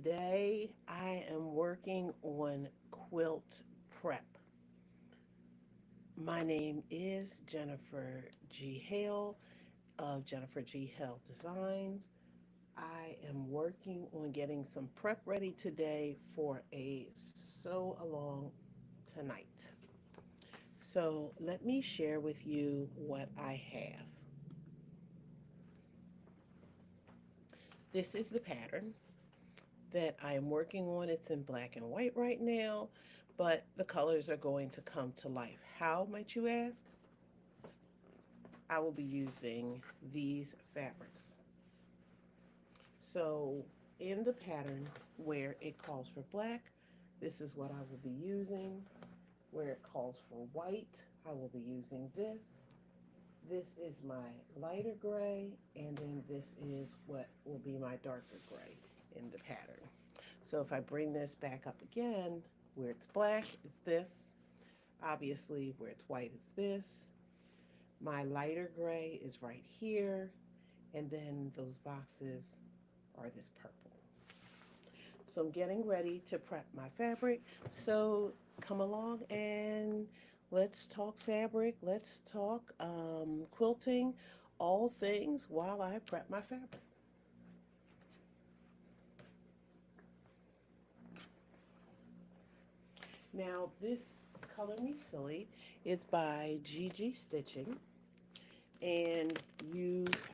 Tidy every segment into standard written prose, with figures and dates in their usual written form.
Today I am working on quilt prep. My name is Jennifer G. Hale of Jennifer G. Hale Designs. I am working on getting some prep ready today for a sew along tonight. So let me share with you what I have. This is the pattern that I am working on. It's in black and white right now, but the colors are going to come to life. How, might you ask? I will be using these fabrics. So in the pattern where it calls for black, this is what I will be using. Where it calls for white, I will be using this. This is my lighter gray, and then this is what will be my darker gray in the pattern. So if I bring this back up again, where it's black is this. Obviously, where it's white is this. My lighter gray is right here, and then those boxes are this purple. So I'm getting ready to prep my fabric. So come along and let's talk fabric. Let's talk quilting, all things while I prep my fabric. Now this Color Me Silly is by Gigi Stitching, and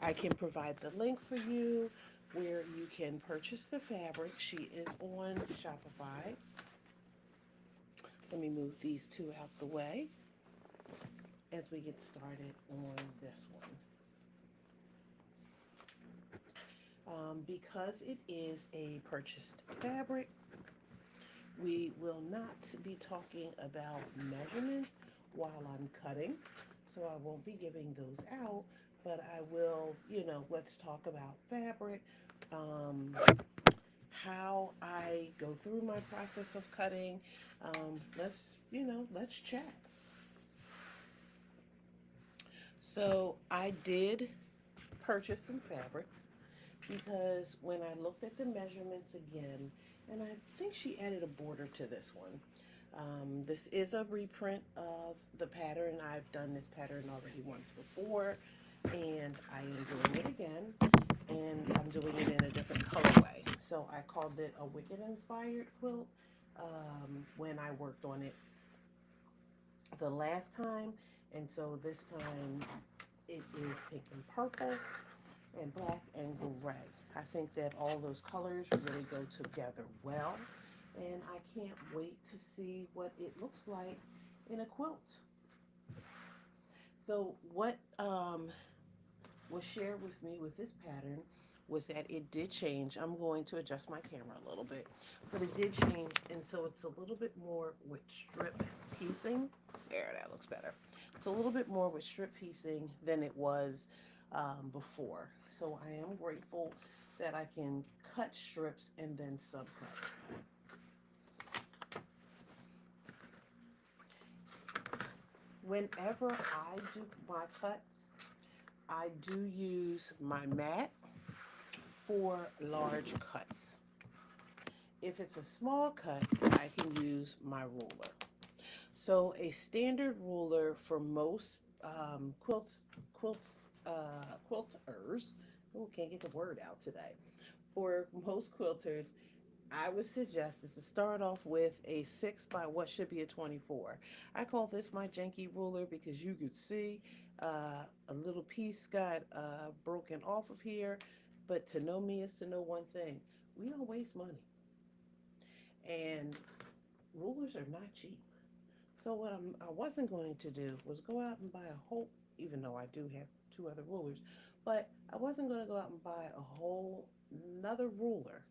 I can provide the link for you where you can purchase the fabric. She is on Shopify. Let me move these two out the way as we get started on this one. Because it is a purchased fabric, we will not be talking about measurements while I'm cutting, so I won't be giving those out, but I will, let's talk about fabric, um, how I go through my process of cutting. Let's chat. So I did purchase some fabrics because when I looked at the measurements again, and I think she added a border to this one. This is a reprint of the pattern. I've done this pattern already once before, and I am doing it again, and I'm doing it in a different colorway. So I called it a Wicked Inspired quilt when I worked on it the last time, and so this time it is pink and purple and black and gray. I think that all those colors really go together well, and I can't wait to see what it looks like in a quilt. So what was shared with me with this pattern was that it did change. I'm going to adjust my camera a little bit, but it did change, and so it's a little bit more with strip piecing. There, that looks better. It's a little bit more with strip piecing than it was before. So I am grateful that I can cut strips and then subcut. Whenever I do my cuts, I do use my mat for large cuts. If it's a small cut, I can use my ruler. So a standard ruler for most quilters. Oh, can't get the word out today. For most quilters, I would suggest is to start off with a 6 by what should be a 24. I call this my janky ruler because you could see a little piece got broken off of here. But to know me is to know one thing: we don't waste money, and rulers are not cheap. So what I wasn't going to do was go out and buy a whole, even though I do have two other rulers, but I wasn't going to go out and buy a whole another ruler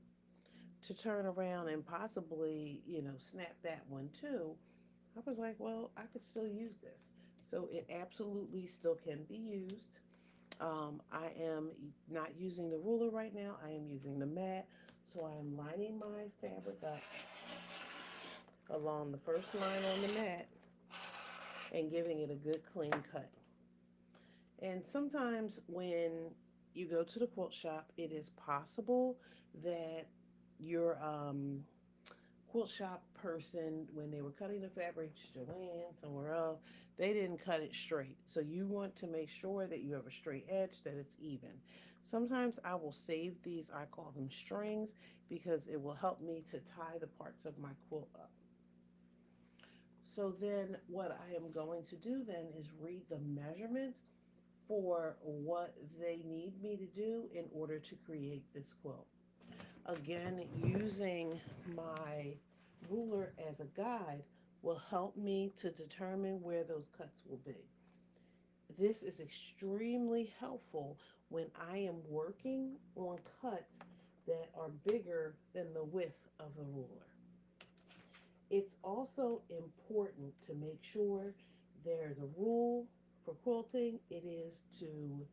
to turn around and possibly, snap that one too. I was like, well, I could still use this. So it absolutely still can be used. I am not using the ruler right now. I am using the mat. So I am lining my fabric up along the first line on the mat and giving it a good clean cut. And sometimes when you go to the quilt shop, it is possible that your quilt shop person, when they were cutting the fabrics, Joanne, somewhere else, they didn't cut it straight. So you want to make sure that you have a straight edge, that it's even. Sometimes I will save these, I call them strings, because it will help me to tie the parts of my quilt up. So then what I am going to do then is read the measurements for what they need me to do in order to create this quilt. Again, using my ruler as a guide will help me to determine where those cuts will be. This is extremely helpful when I am working on cuts that are bigger than the width of the ruler. It's also important to make sure there's a rule for quilting. It is to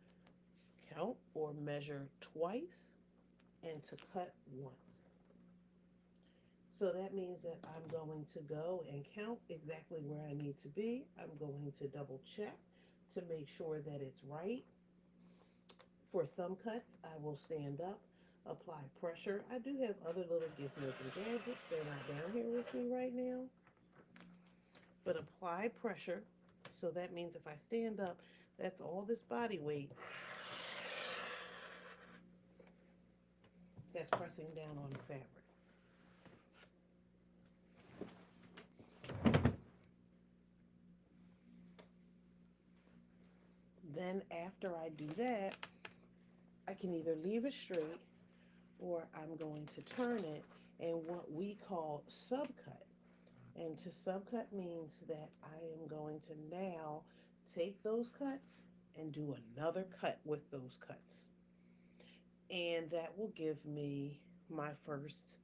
count or measure twice and to cut once. So that means that I'm going to go and count exactly where I need to be. I'm going to double check to make sure that it's right. For some cuts, I will stand up, apply pressure. I do have other little gizmos and gadgets. They're not down here with me right now. But apply pressure. So that means if I stand up, that's all this body weight that's pressing down on the fabric. Then after I do that, I can either leave it straight or I'm going to turn it in what we call subcut. And to subcut means that I am going to now take those cuts and do another cut with those cuts. And that will give me my first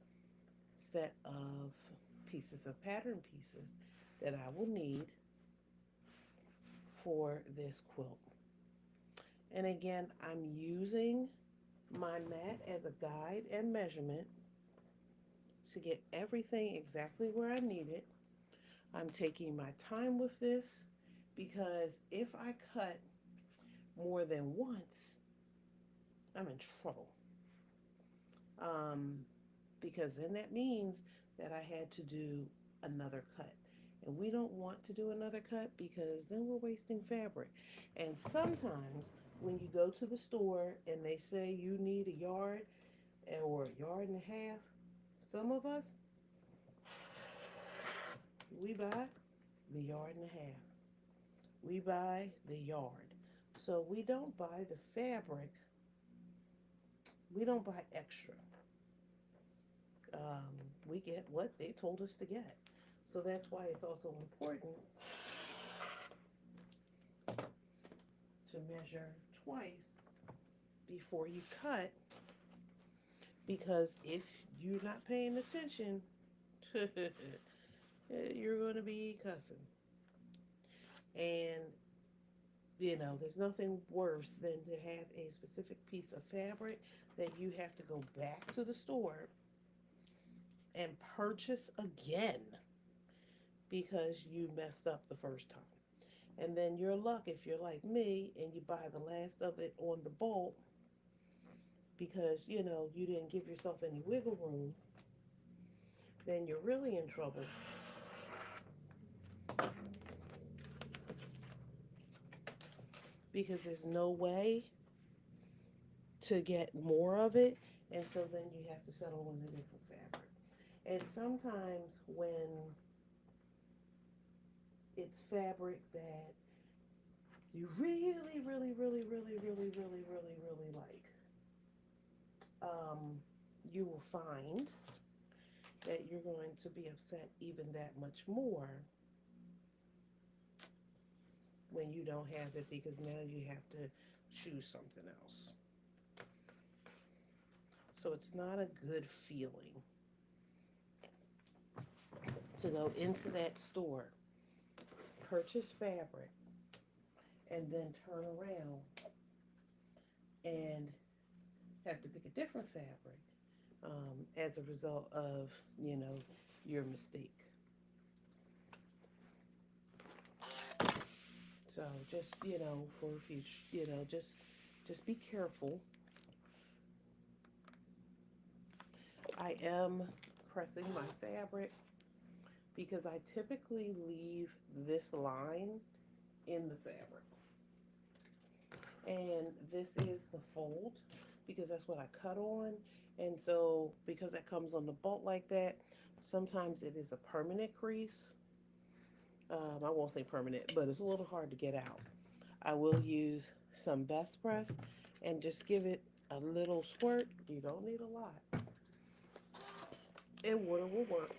set of pieces of pattern pieces that I will need for this quilt. And again, I'm using my mat as a guide and measurement to get everything exactly where I need it. I'm taking my time with this because if I cut more than once, I'm in trouble. Um, because then that means that I had to do another cut. And we don't want to do another cut because then we're wasting fabric. And sometimes when you go to the store and they say you need a yard or a yard and a half, some of us, we buy the yard and a half. We buy the yard. So we don't buy the fabric. We don't buy extra. We get what they told us to get. So that's why it's also important to measure twice before you cut, because if you're not paying attention, you're going to be cussing. And, there's nothing worse than to have a specific piece of fabric that you have to go back to the store and purchase again because you messed up the first time. And then you're luck if you're like me and you buy the last of it on the bulk because, you didn't give yourself any wiggle room, then you're really in trouble. Because there's no way to get more of it, and so then you have to settle on a different fabric. And sometimes when it's fabric that you really, really, really, really, really, really, really, really like, you will find that you're going to be upset even that much more when you don't have it because now you have to choose something else. So it's not a good feeling to go into that store, purchase fabric, and then turn around and have to pick a different fabric as a result of, your mistake. So just, for future, just be careful I am pressing my fabric because I typically leave this line in the fabric. And this is the fold because that's what I cut on. And so because that comes on the bolt like that, sometimes it is a permanent crease. I won't say permanent, but it's a little hard to get out. I will use some Best Press and just give it a little squirt. You don't need a lot. And water will work.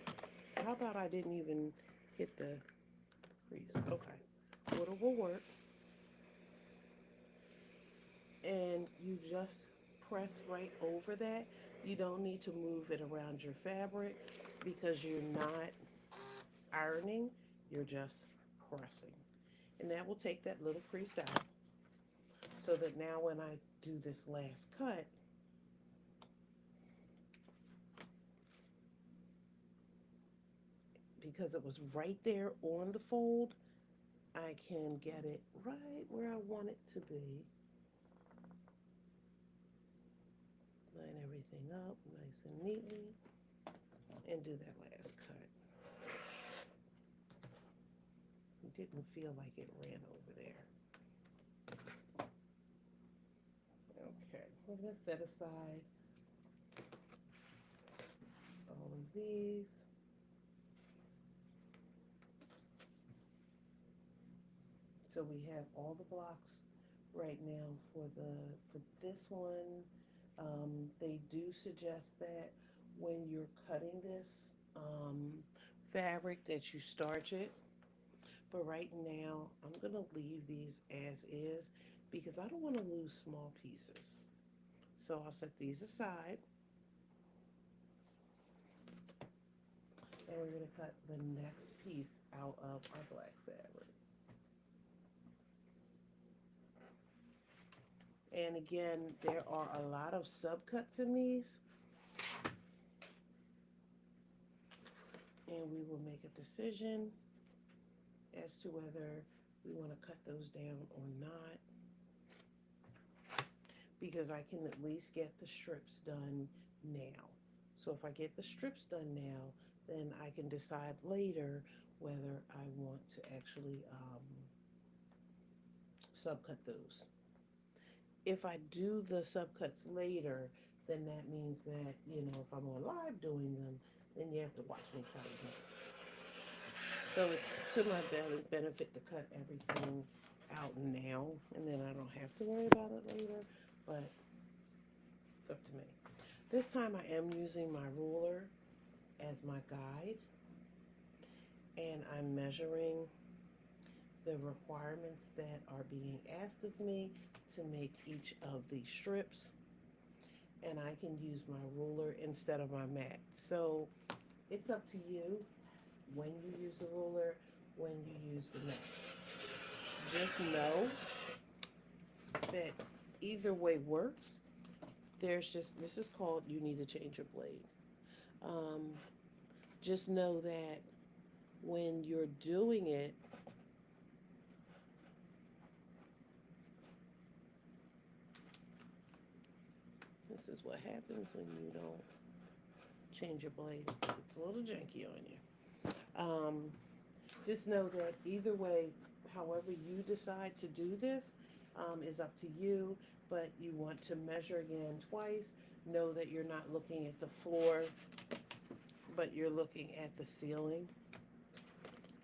How about I didn't even hit the crease? Okay. Water will work. And you just press right over that. You don't need to move it around your fabric because you're not ironing, you're just pressing. And that will take that little crease out so that now when I do this last cut, because it was right there on the fold, I can get it right where I want it to be. Line everything up nice and neatly and do that last cut. It didn't feel like it ran over there. Okay, we're going to set aside all of these. So we have all the blocks right now for this one. They do suggest that when you're cutting this fabric that you starch it. But right now, I'm going to leave these as is because I don't want to lose small pieces. So I'll set these aside. And we're going to cut the next piece out of our black fabric. And again, there are a lot of subcuts in these. And we will make a decision as to whether we want to cut those down or not. Because I can at least get the strips done now. So if I get the strips done now, then I can decide later whether I want to actually subcut those. If I do the subcuts later, then that means that, if I'm on live doing them, then you have to watch me cut them. So it's to my benefit to cut everything out now, and then I don't have to worry about it later, but it's up to me. This time I am using my ruler as my guide, and I'm measuring the requirements that are being asked of me to make each of these strips, and I can use my ruler instead of my mat. So it's up to you when you use the ruler, when you use the mat. Just know that either way works. This is called you need to change your blade. Um, just know that when you're doing it, this is what happens when you don't change your blade. It's a little janky on you. Just know that either way, however you decide to do this, is up to you, but you want to measure again twice. Know that you're not looking at the floor, but you're looking at the ceiling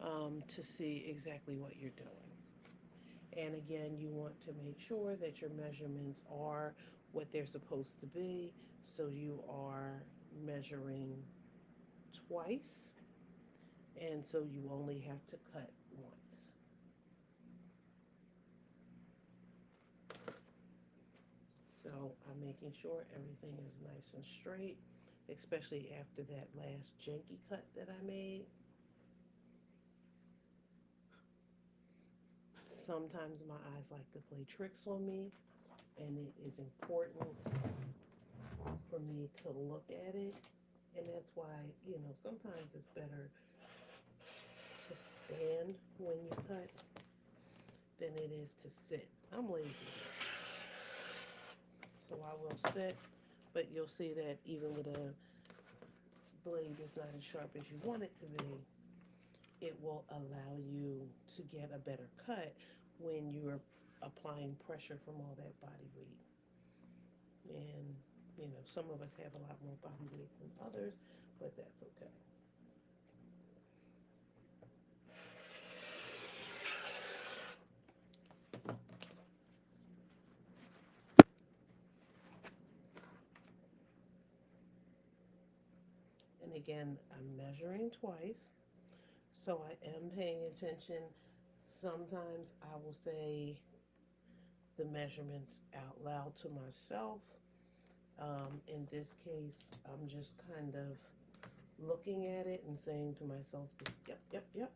to see exactly what you're doing. And again, you want to make sure that your measurements are what they're supposed to be. So you are measuring twice, and so you only have to cut once. So I'm making sure everything is nice and straight, especially after that last janky cut that I made. Sometimes my eyes like to play tricks on me, and it is important for me to look at it. And that's why, sometimes it's better to stand when you cut than it is to sit. I'm lazy, so I will sit, but you'll see that even with a blade is not as sharp as you want it to be, it will allow you to get a better cut when you're applying pressure from all that body weight. And, you know, some of us have a lot more body weight than others, but that's okay. And again, I'm measuring twice, so I am paying attention. Sometimes I will say the measurements out loud to myself. In this case, I'm just kind of looking at it and saying to myself, yep, yep, yep.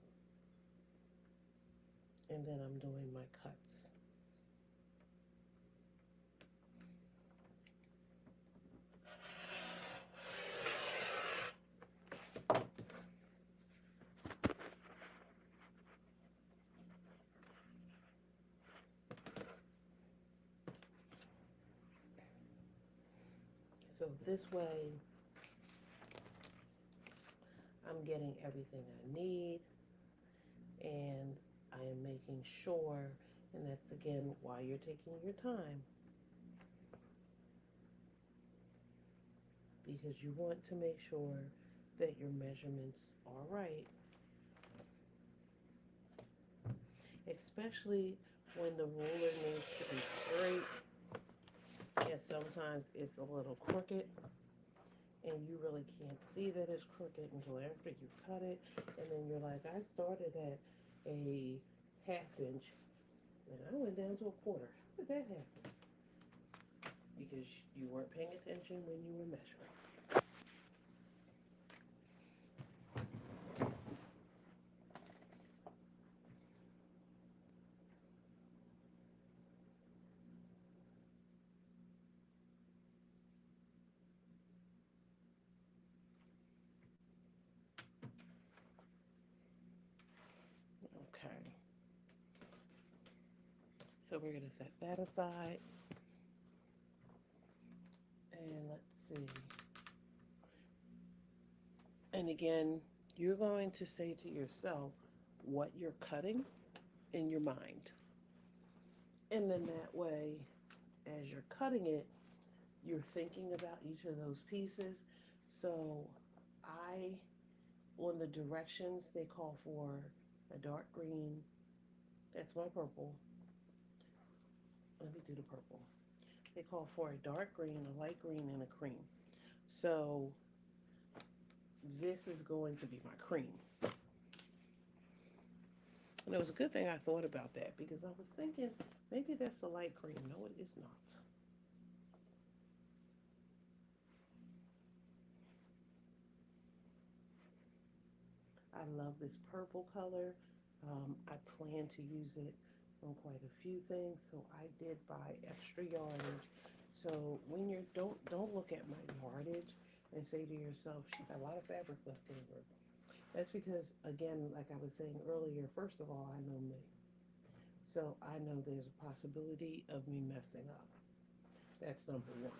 And then I'm doing my cuts. So this way, I'm getting everything I need, and I am making sure, and that's again why you're taking your time, because you want to make sure that your measurements are right, especially when the ruler needs to be straight. And sometimes it's a little crooked, and you really can't see that it's crooked until after you cut it, and then you're like, I started at a half inch and I went down to a quarter. How did that happen? Because you weren't paying attention when you were measuring. Okay, so we're going to set that aside, and let's see. And again, you're going to say to yourself what you're cutting in your mind. And then that way, as you're cutting it, you're thinking about each of those pieces. So I, on the directions, they call for a dark green. That's my purple. Let me do the purple. They call for a dark green, a light green, and a cream. So this is going to be my cream. And it was a good thing I thought about that, because I was thinking maybe that's a light cream. No, it is not. I love this purple color. I plan to use it on quite a few things, so I did buy extra yardage. So when you're don't look at my yardage and say to yourself, she got a lot of fabric left over. That's because, again, like I was saying earlier, first of all, I know me. So I know there's a possibility of me messing up. That's number one.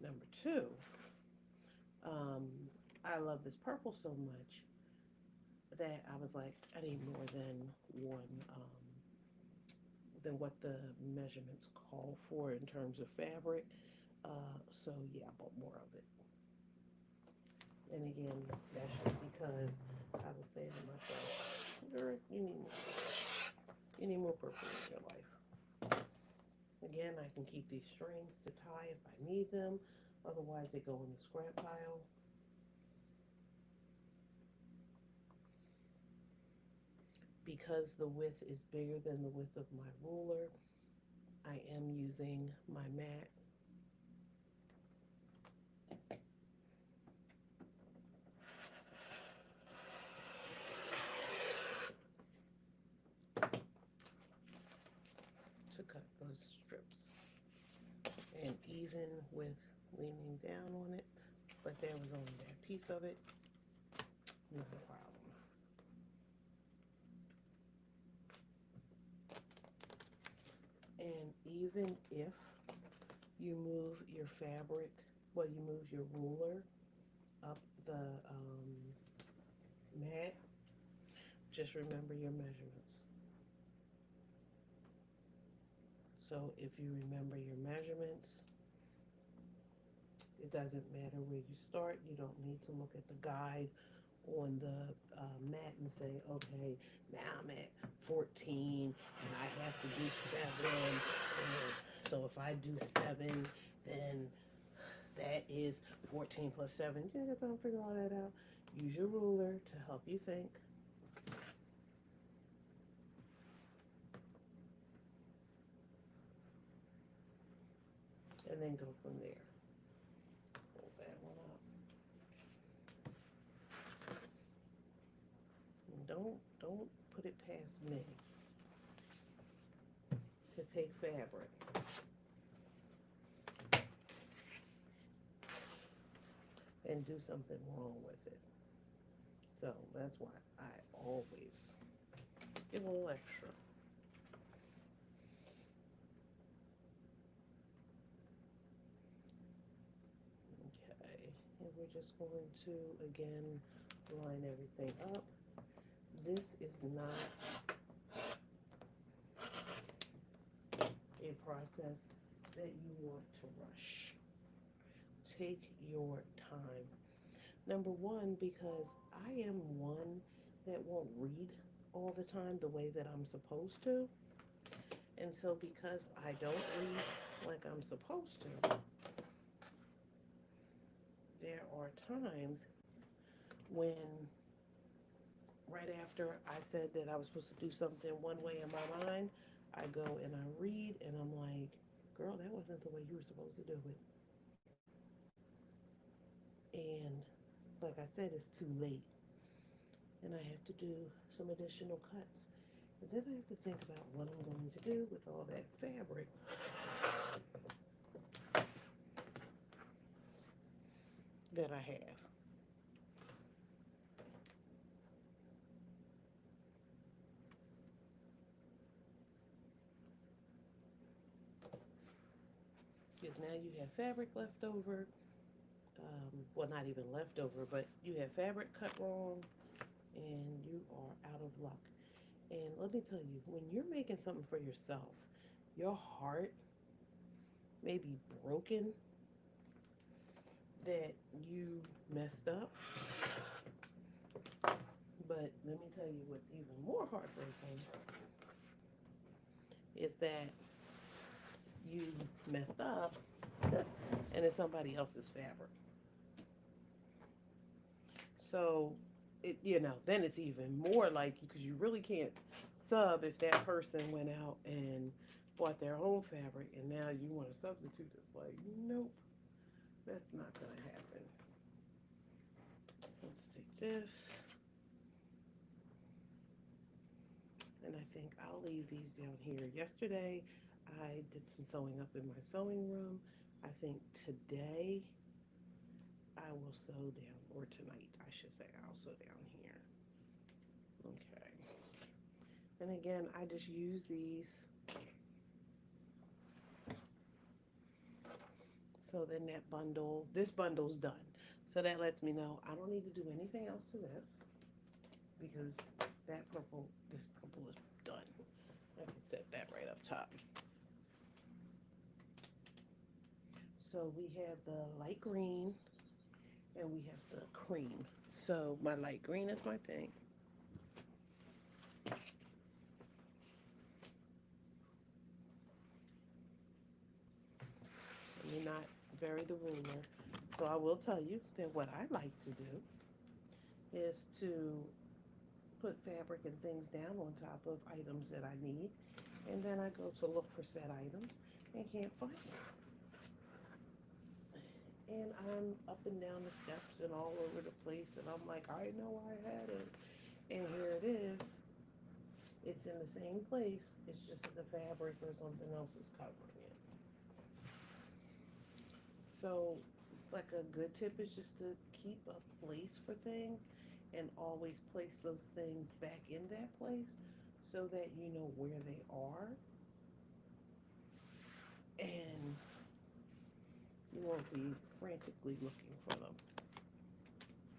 Number two, um, I love this purple so much that I was like, I need more one, than what the measurements call for in terms of fabric. So yeah, I bought more of it. And again, that's just because I was saying to myself, girl, you need more purple in your life. Again, I can keep these strings to tie if I need them. Otherwise, they go in the scrap pile. Because the width is bigger than the width of my ruler, I am using my mat to cut those strips. And even with leaning down on it, but there was only that piece of it, not a problem. And even if you move your fabric, well, you move your ruler up the mat, just remember your measurements. So if you remember your measurements, it doesn't matter where you start. You don't need to look at the guide on the mat and say, okay, now I'm at 14 and I have to do 7. And so if I do 7, then that is 14 plus 7. You got to figure all that out. Use your ruler to help you think. And then go from there. Pull that one up. And don't put it past me to take fabric and do something wrong with it. So that's why I always give a little extra. Okay, and we're just going to again line everything up. This is not a process that you want to rush. Take your time. Number one, because I am one that won't read all the time the way that I'm supposed to. And so because I don't read like I'm supposed to, there are times when right after I said that I was supposed to do something one way in my mind, I go and I read and I'm like, girl, that wasn't the way you were supposed to do it. And like I said, it's too late. And I have to do some additional cuts. And then I have to think about what I'm going to do with all that fabric that I have. Because now you have fabric left over. Well, not even left over, but you have fabric cut wrong and you are out of luck. And let me tell you, when you're making something for yourself, your heart may be broken that you messed up. But let me tell you what's even more heartbreaking is that you messed up and it's somebody else's fabric. So, then it's even more like because you really can't sub if that person went out and bought their own fabric and now you want to substitute. It's like, nope, that's not going to happen. Let's take this. And I think I'll leave these down here. Yesterday, I did some sewing up in my sewing room. I think today I will sew down, or tonight, I should say, I'll sew down here. Okay. And again, I just use these. So then this bundle's done. So that lets me know I don't need to do anything else to this because this purple is done. I can set that right up top. So we have the light green and we have the cream. So my light green is my pink. Let me not vary the ruler. So I will tell you that what I like to do is to put fabric and things down on top of items that I need. And then I go to look for said items and can't find them. And I'm up and down the steps and all over the place. And I'm like, I know I had it. And here it is. It's in the same place. It's just the fabric or something else is covering it. So, like a good tip is just to keep a place for things and always place those things back in that place so that you know where they are and you won't be frantically looking for them.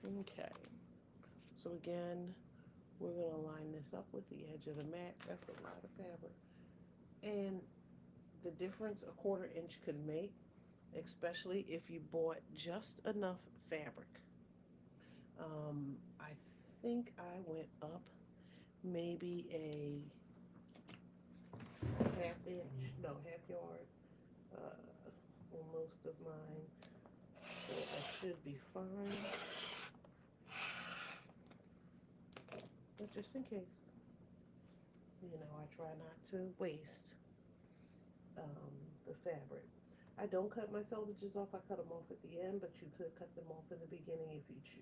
Okay, so again, we're going to line this up with the edge of the mat. That's a lot of fabric. And the difference a quarter inch could make, especially if you bought just enough fabric. I think I went up maybe a half inch, no, half yard on most of mine. So I should be fine. But just in case, I try not to waste the fabric. I don't cut my selvages off. I cut them off at the end, but you could cut them off in the beginning if you choose.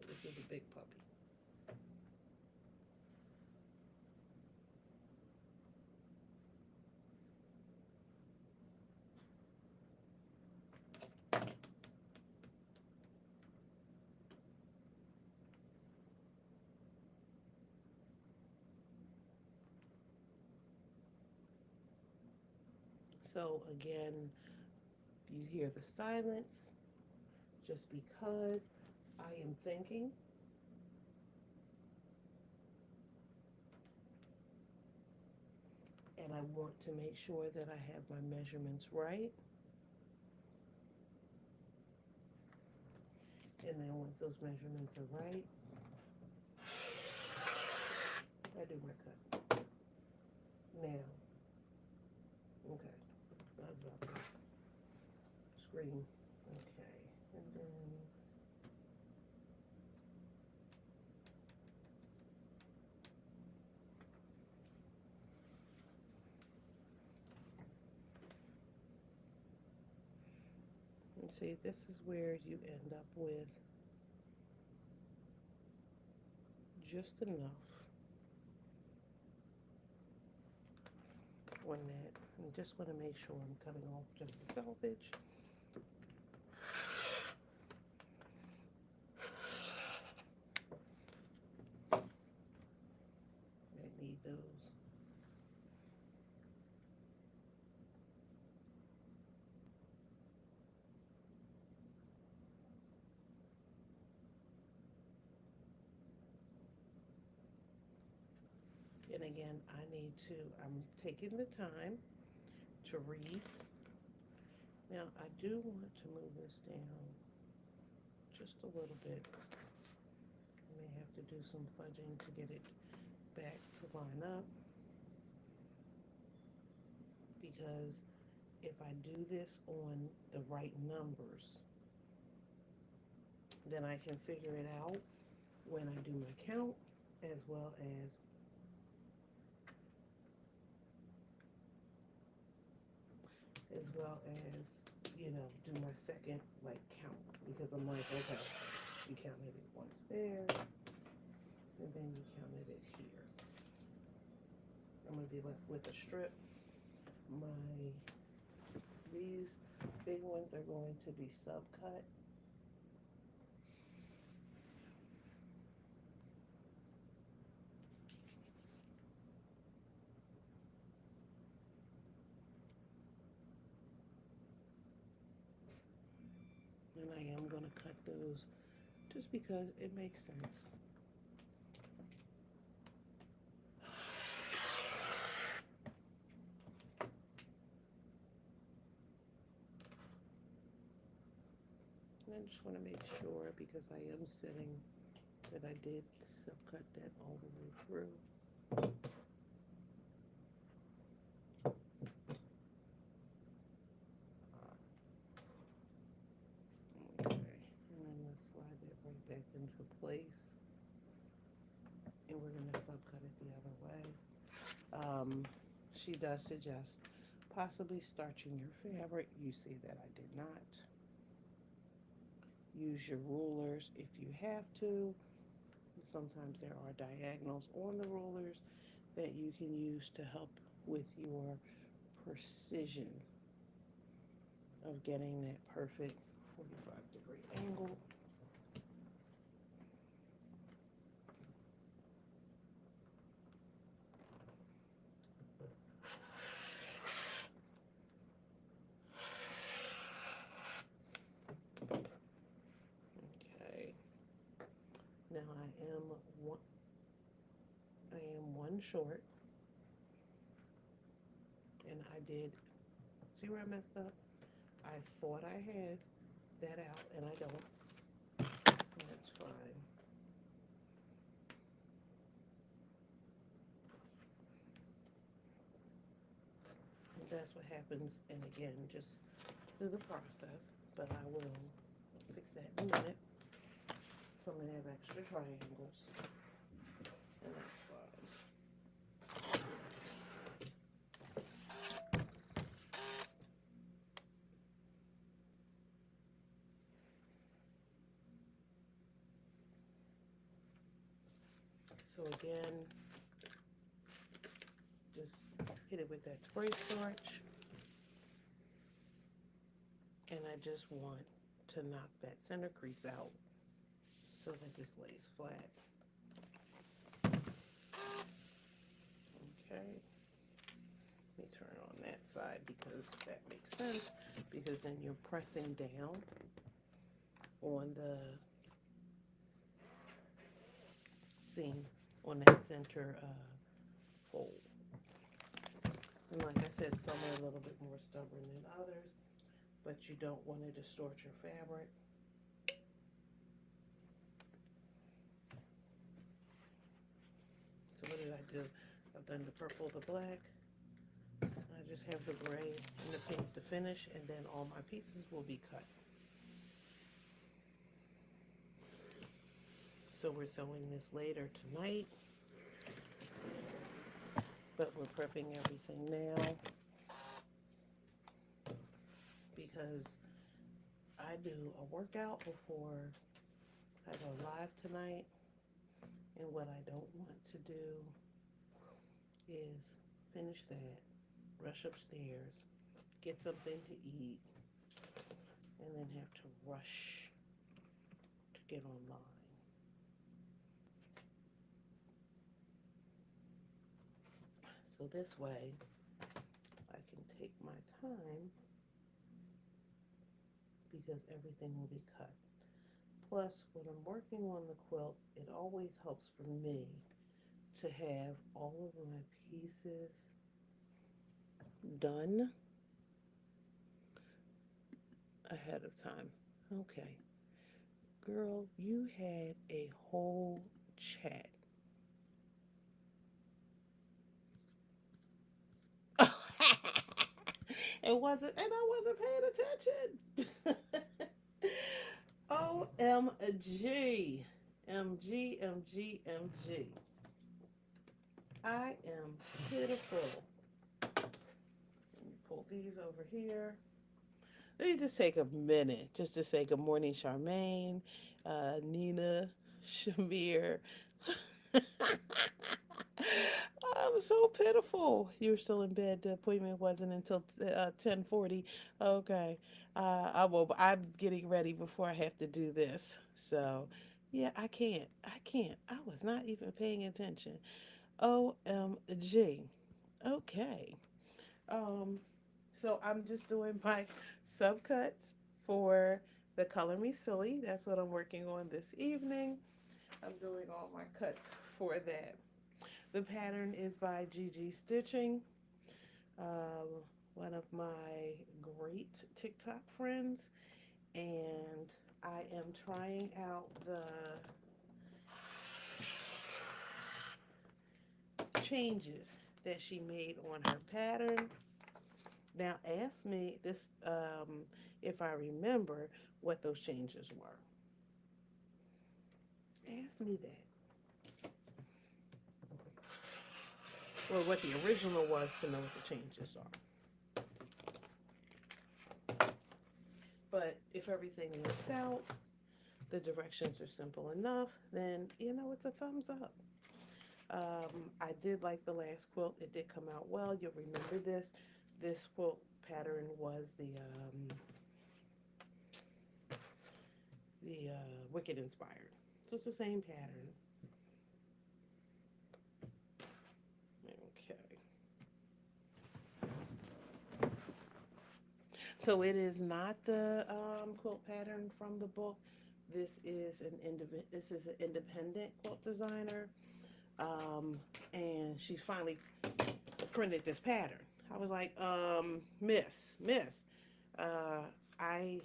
This is a big puppy. So again, you hear the silence just because I am thinking. And I want to make sure that I have my measurements right. And then once those measurements are right, I do my cut. Now, okay, I was about to scream. Okay, and then and see, this is where you end up with just enough on that. I just want to make sure I'm cutting off just the selvage. I need those. And again, I'm taking the time to read. Now, I do want to move this down just a little bit. I may have to do some fudging to get it back to line up, because if I do this on the right numbers, then I can figure it out when I do my count, as well as do my second count, because I'm like, okay, you counted it once there, and then you counted it here. I'm going to be left with a strip. These big ones are going to be subcut. And I am going to cut those just because it makes sense. And I just want to make sure, because I am sitting, that I did subcut that all the way through. Okay, and then let's slide that right back into place. And we're going to subcut it the other way. She does suggest possibly starching your fabric. You see that I did not. Use your rulers if you have to. Sometimes there are diagonals on the rulers that you can use to help with your precision of getting that perfect 45-degree angle. Now I am one short, and I did, see where I messed up? I thought I had that out, and I don't. That's fine. That's what happens, and again, just do the process, but I will fix that in a minute. So I'm going to have extra triangles, and that's fine. So again, just hit it with that spray starch, and I just want to knock that center crease out so that this lays flat. Okay, let me turn on that side because that makes sense, because then you're pressing down on the seam, on that center fold. And like I said, some are a little bit more stubborn than others, but you don't want to distort your fabric. So what did I do? I've done the purple, the black. I just have the gray and the pink to finish, and then all my pieces will be cut. So we're sewing this later tonight, but we're prepping everything now because I do a workout before I go live tonight, and what I don't want to do is finish that, rush upstairs, get something to eat, and then have to rush to get online. So this way, I can take my time because everything will be cut. Plus, when I'm working on the quilt, it always helps for me to have all of my pieces done ahead of time. Okay, girl, you had a whole chat. It wasn't, and I wasn't paying attention. OMG. MG, MG, MG. I am pitiful. Let me pull these over here. Let me just take a minute just to say good morning, Charmaine, Nina, Shamir. I'm so pitiful. You were still in bed. The appointment wasn't until 10:40. Okay. I'm getting ready before I have to do this. So, yeah, I can't. I can't. I was not even paying attention. OMG. Okay. Um, so I'm just doing my subcuts for the Color Me Silly. That's what I'm working on this evening. I'm doing all my cuts for that. The pattern is by Gigi Stitching, um, one of my great TikTok friends, and I am trying out the changes that she made on her pattern. Now, ask me this if I remember what those changes were. Ask me that, or what the original was to know what the changes are. But if everything works out, the directions are simple enough, then it's a thumbs up. I did like the last quilt. It did come out well. You'll remember this. This quilt pattern was the Wicked inspired. So it's the same pattern. Okay. So it is not the quilt pattern from the book, This is an independent quilt designer, um, and she finally printed this pattern. I was like, Miss, uh, I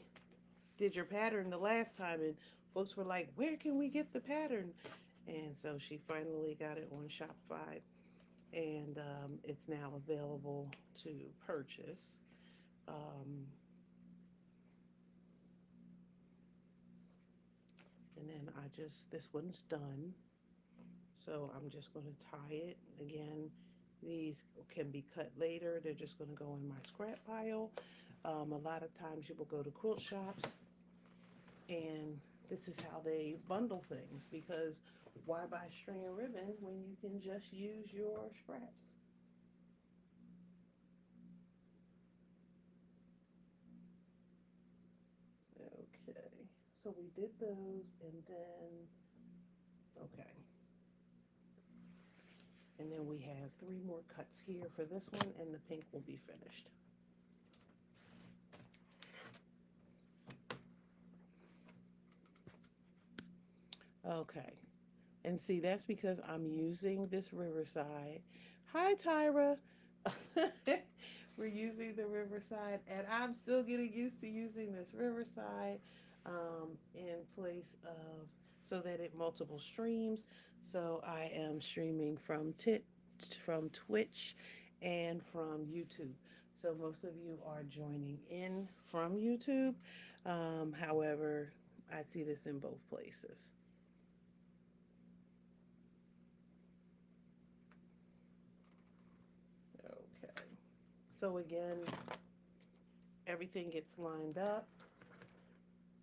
did your pattern the last time, and folks were like, where can we get the pattern? And so she finally got it on Shopify, and it's now available to purchase. Um, and then this one's done. So I'm just going to tie it. Again, these can be cut later. They're just going to go in my scrap pile. A lot of times you will go to quilt shops, and this is how they bundle things, because why buy string and ribbon when you can just use your scraps? Okay, so we did those, and then, okay, and then we have three more cuts here for this one, and the pink will be finished. Okay, and see, that's because I'm using this Riverside. Hi, Tyra. We're using the Riverside, and I'm still getting used to using this Riverside in place of so that it multiple streams. So I am streaming from Twitch and from YouTube. So most of you are joining in from YouTube. However, I see this in both places. Okay. So again, everything gets lined up.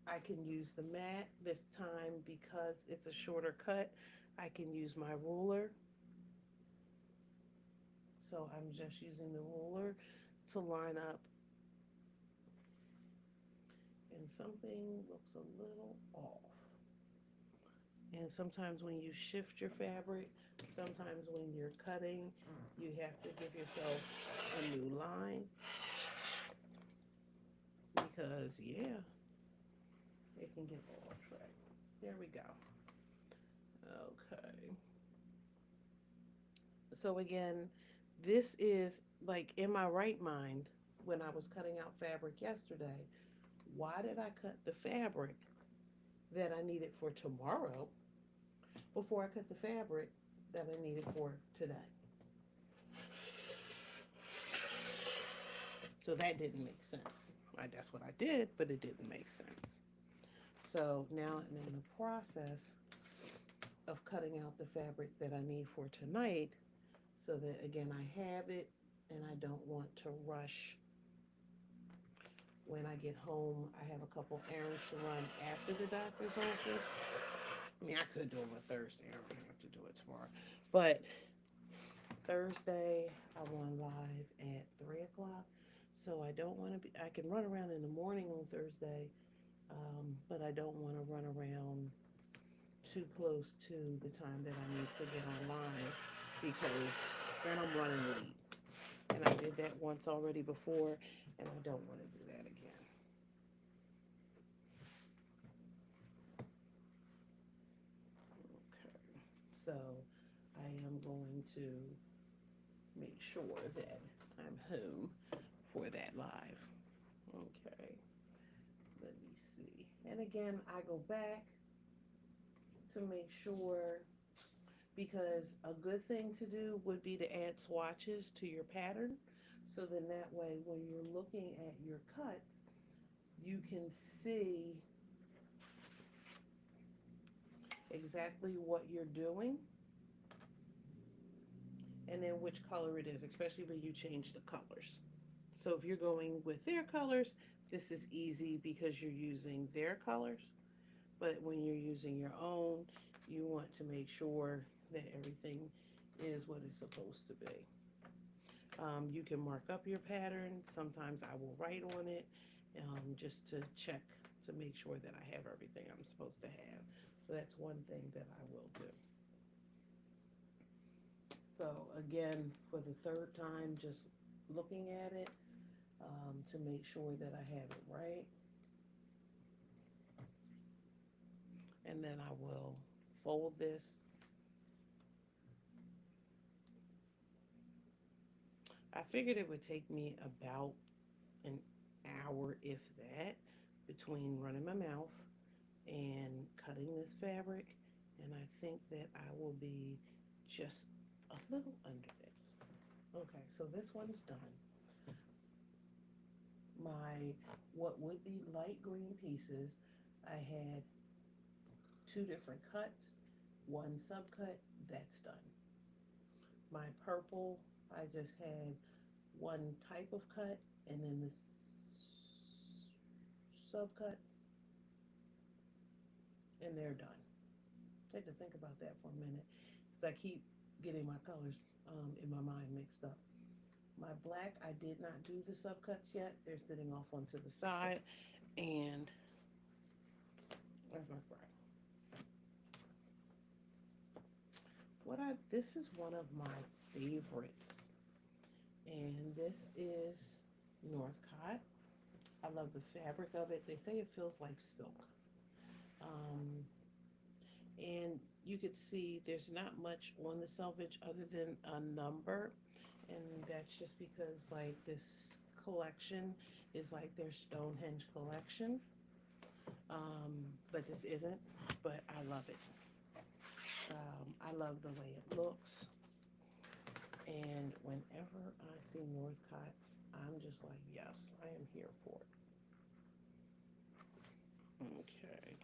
I can use the mat this time because it's a shorter cut. I can use my ruler. So I'm just using the ruler to line up. And something looks a little off. And sometimes when you shift your fabric, sometimes when you're cutting, you have to give yourself a new line. Because, yeah, it can get a little off track. There we go. Okay. So again, this is like in my right mind when I was cutting out fabric yesterday. Why did I cut the fabric that I needed for tomorrow before I cut the fabric that I needed for today? So that didn't make sense. That's what I did, but it didn't make sense. So now I'm in the process of cutting out the fabric that I need for tonight so that again I have it and I don't want to rush when I get home. I have a couple errands to run after the doctor's office. I mean, I could do them on Thursday. I don't have to do it tomorrow. But Thursday, I'm on live at 3 o'clock. So I don't want to be, I can run around in the morning on Thursday, but I don't want to run around too close to the time that I need to get online because then I'm running late. And I did that once already before, and I don't want to do that again. Okay. So I am going to make sure that I'm home for that live. Okay. Let me see. And again, I go back to make sure because a good thing to do would be to add swatches to your pattern. So then that way, when you're looking at your cuts, you can see exactly what you're doing and then which color it is, especially when you change the colors. So if you're going with their colors, this is easy because you're using their colors. But when you're using your own, you want to make sure that everything is what it's supposed to be. You can mark up your pattern. Sometimes I will write on it just to check to make sure that I have everything I'm supposed to have. So that's one thing that I will do. So again, for the third time, just looking at it to make sure that I have it right. And then I will fold this. I figured it would take me about an hour, if that, between running my mouth and cutting this fabric. And I think that I will be just a little under that. Okay, so this one's done. My, what would be light green pieces, I had two different cuts, one subcut, that's done. My purple, I just had one type of cut, and then the subcuts, and they're done. I had to think about that for a minute, because I keep getting my colors in my mind mixed up. My black, I did not do the subcuts yet. They're sitting off onto the side, and that's my black. This is one of my favorites, and this is Northcott. I love the fabric of it. They say it feels like silk. Um, and you could see there's not much on the selvage other than a number, and that's just because like this collection is like their Stonehenge collection. But this isn't, but I love it. I love the way it looks, and whenever I see Northcott, I'm just like, yes, I am here for it. Okay,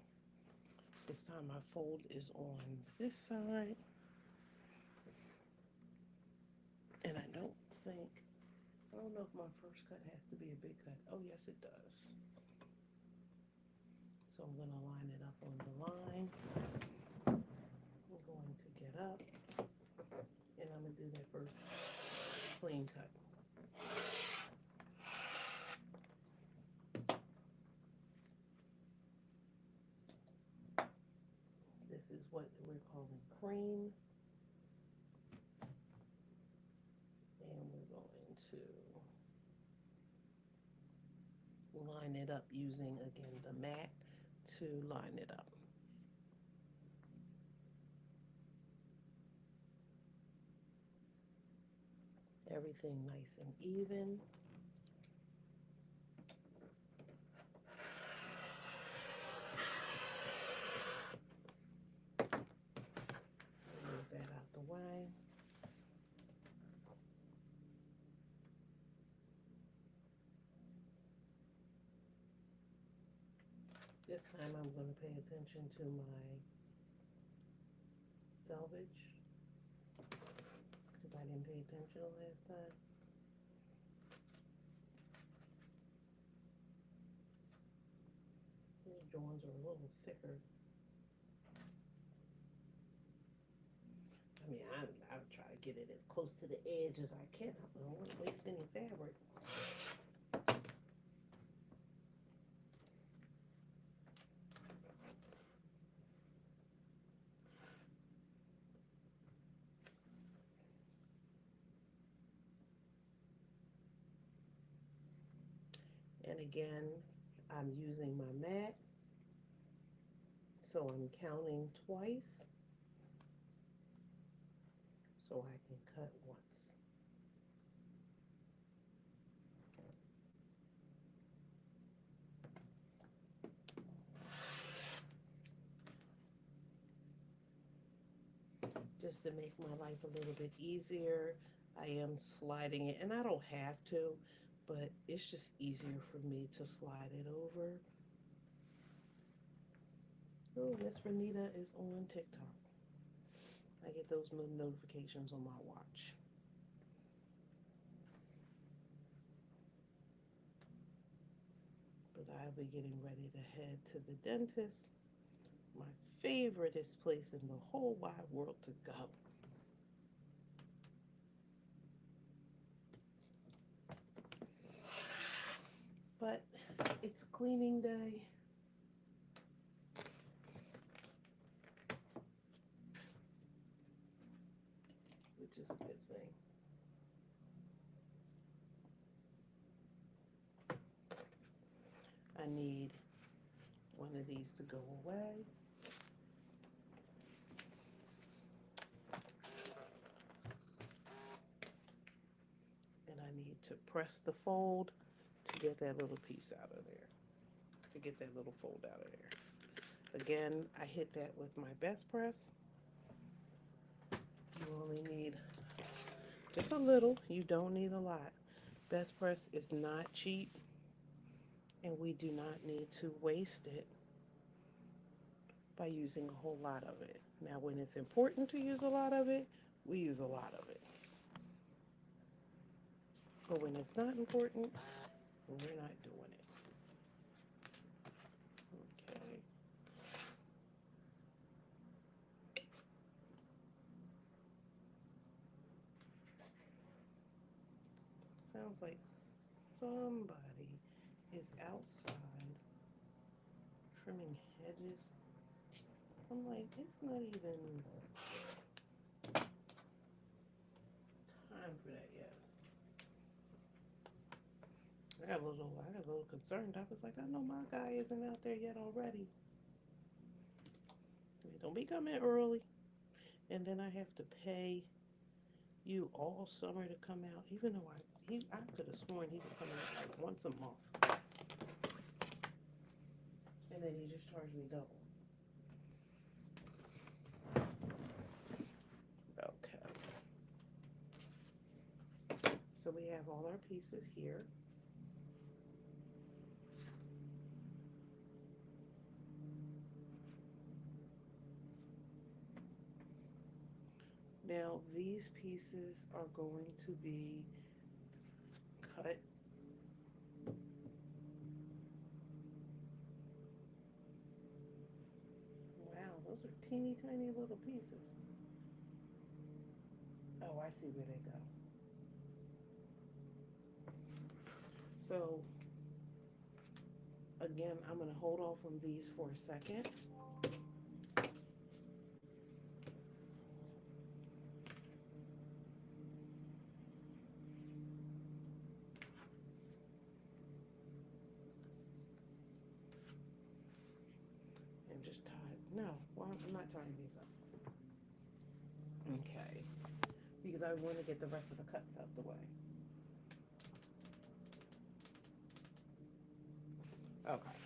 this time my fold is on this side, and I don't know if my first cut has to be a big cut. Oh, yes, it does. So I'm going to line it up on the line. I'm going to get up, and I'm going to do that first clean cut. This is what we're calling cream. And we're going to line it up using, again, the mat to line it up. Everything nice and even. Move that out the way. This time I'm going to pay attention to my selvage, because I didn't pay attention the last time. These joints are a little thicker. I mean, I would try to get it as close to the edge as I can. I don't want to waste any fabric. And again, I'm using my mat, so I'm counting twice so I can cut once. Just to make my life a little bit easier, I am sliding it, and I don't have to, but it's just easier for me to slide it over. Oh, Miss Renita is on TikTok. I get those notifications on my watch. But I'll be getting ready to head to the dentist, my favoriteest place in the whole wide world to go. But it's cleaning day. Which is a good thing. I need one of these to go away. I need to press the fold to get that little piece out of there, to get that little fold out of there. Again, I hit that with my best press. You only need just a little. You don't need a lot. Best press is not cheap, and we do not need to waste it by using a whole lot of it. Now, when it's important to use a lot of it, we use a lot of it. But when it's not important, we're not doing it. Okay. Sounds like somebody is outside trimming hedges. I'm like, it's not even time for that yet. I got a little concerned. I was like, I know my guy isn't out there yet already. Don't be coming early. And then I have to pay you all summer to come out, even though I could have sworn he would come out like once a month. And then he just charged me double. Okay. So we have all our pieces here. Now these pieces are going to be cut. Wow, those are teeny tiny little pieces. Oh, I see where they go. So again, I'm going to hold off on these for a second. And just tie, no, well, I'm not tying these up. Okay, because I want to get the rest of the cuts out the way. Okay.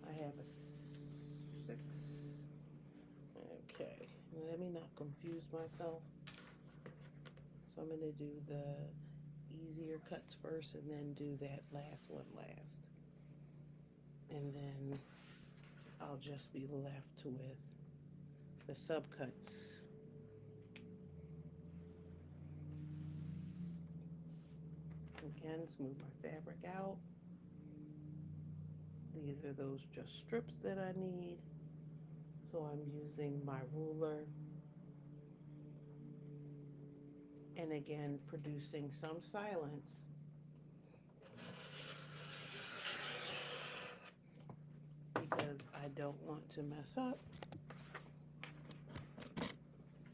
I have a 6. Okay, let me not confuse myself. So I'm going to do the easier cuts first and then do that last one last. And then I'll just be left with the subcuts. Again, smooth my fabric out. These are those just strips that I need. So I'm using my ruler. And again, producing some silence. Because I don't want to mess up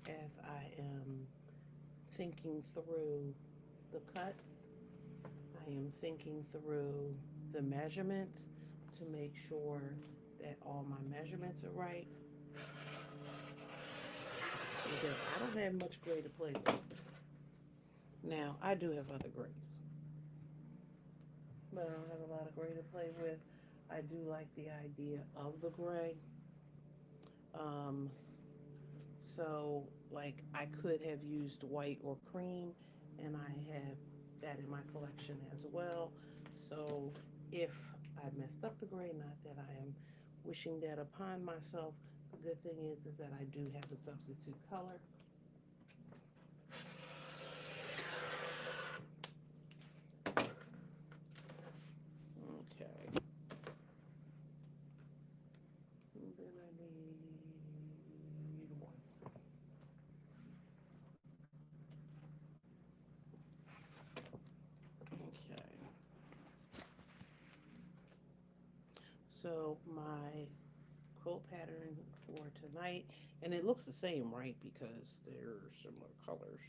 as I am thinking through the cuts. I am thinking through the measurements to make sure that all my measurements are right. Because I don't have much gray to play with. Now, I do have other grays, but I don't have a lot of gray to play with. I do like the idea of the gray. Um, so, like, I could have used white or cream, and I have that in my collection as well. So, if I messed up the gray, not that I am wishing that upon myself, the good thing is that I do have a substitute color. Okay. And then I need one. Okay. So my quilt pattern for tonight, and it looks the same, right? Because they're similar colors.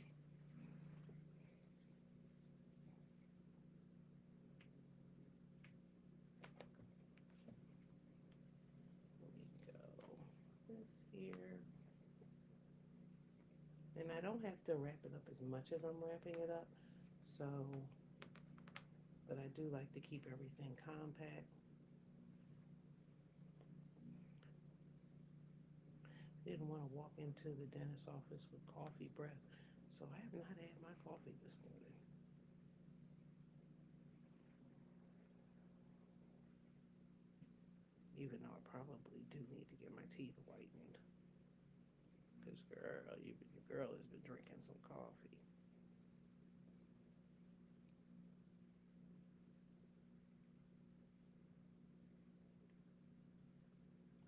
There we go. This here. And I don't have to wrap it up as much as I'm wrapping it up. So, but I do like to keep everything compact. Didn't want to walk into the dentist's office with coffee breath. So I have not had my coffee this morning. Even though I probably do need to get my teeth whitened. Because, girl, your girl has been drinking some coffee.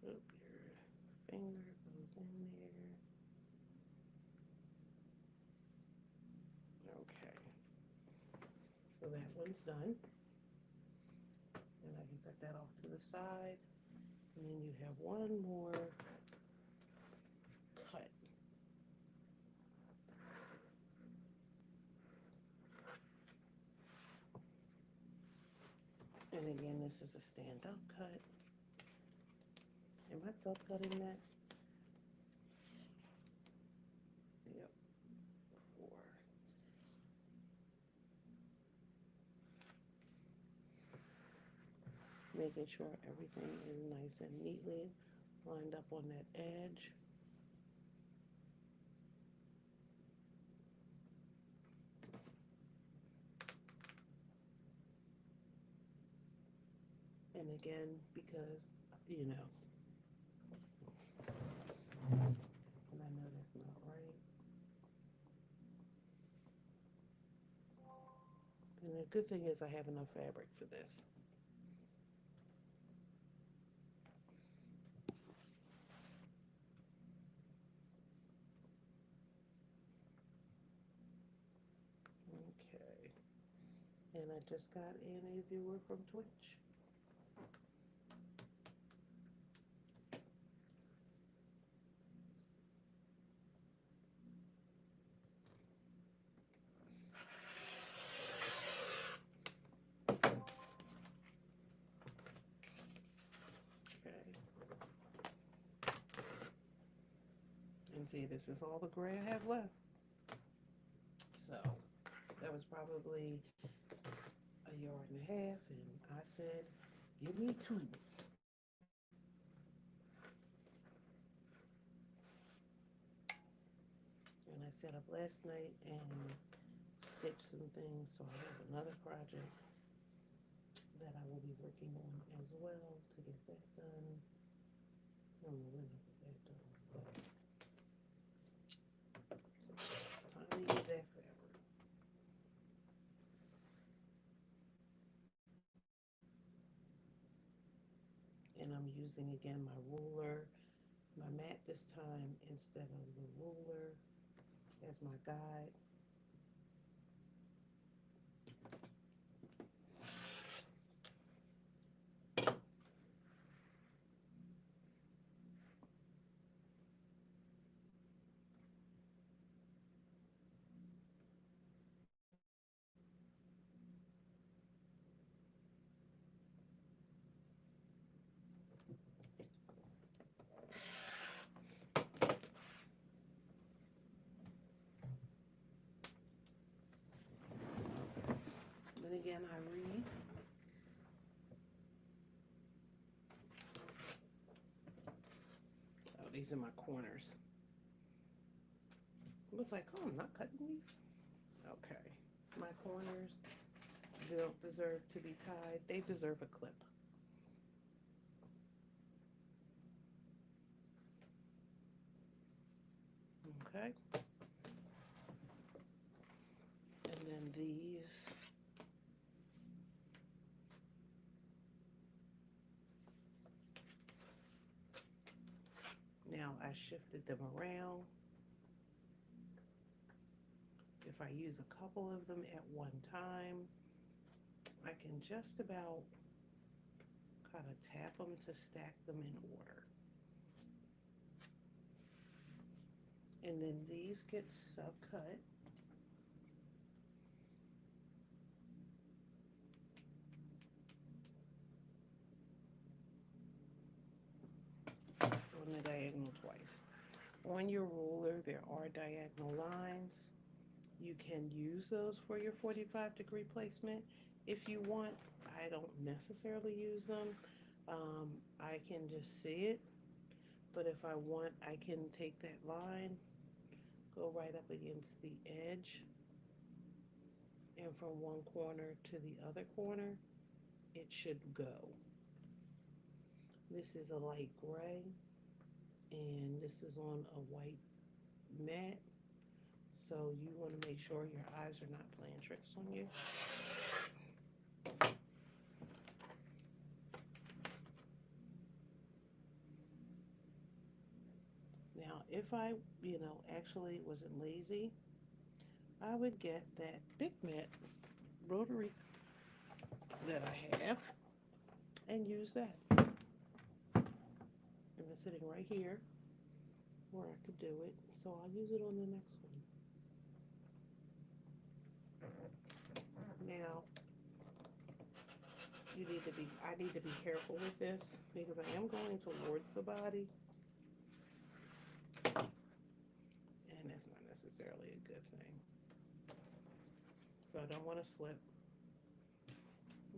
Oop, your finger goes in there. Okay, so that one's done. And I can set that off to the side. And then you have one more cut. And again, this is a stand-up cut. Am I subcutting that? Yep, 4. Making sure everything is nice and neatly lined up on that edge. And again, because, you know, and I know that's not right. And the good thing is I have enough fabric for this. Okay. And I just got in a viewer from Twitch. Okay. And see, this is all the gray I have left. So that was probably a yard and a half, and I said, give me 2. And I set up last night and stitched some things, so I have another project that I will be working on as well to get that done. I don't know when I'll get that done, but time to use that fabric. And I'm using again my ruler, my mat this time instead of the ruler as my guide. Then again, I read. Oh, these are my corners. It was like, oh, I'm not cutting these. Okay. My corners don't deserve to be tied. They deserve a clip. Okay. And then these. Now I shifted them around. If I use a couple of them at one time, I can just about kind of tap them to stack them in order. And then these get subcut. On the diagonal twice. On your ruler, there are diagonal lines. You can use those for your 45-degree placement if you want. I don't necessarily use them. I can just see it, but if I want, I can take that line, go right up against the edge, and from one corner to the other corner, it should go. This is a light gray, and this is on a white mat, so you want to make sure your eyes are not playing tricks on you. Now, if I, actually wasn't lazy, I would get that Big Mat rotary that I have and use that. And it's sitting right here where I could do it, so I'll use it on the next one. Now, I need to be careful with this because I am going towards the body, and that's not necessarily a good thing. So I don't want to slip.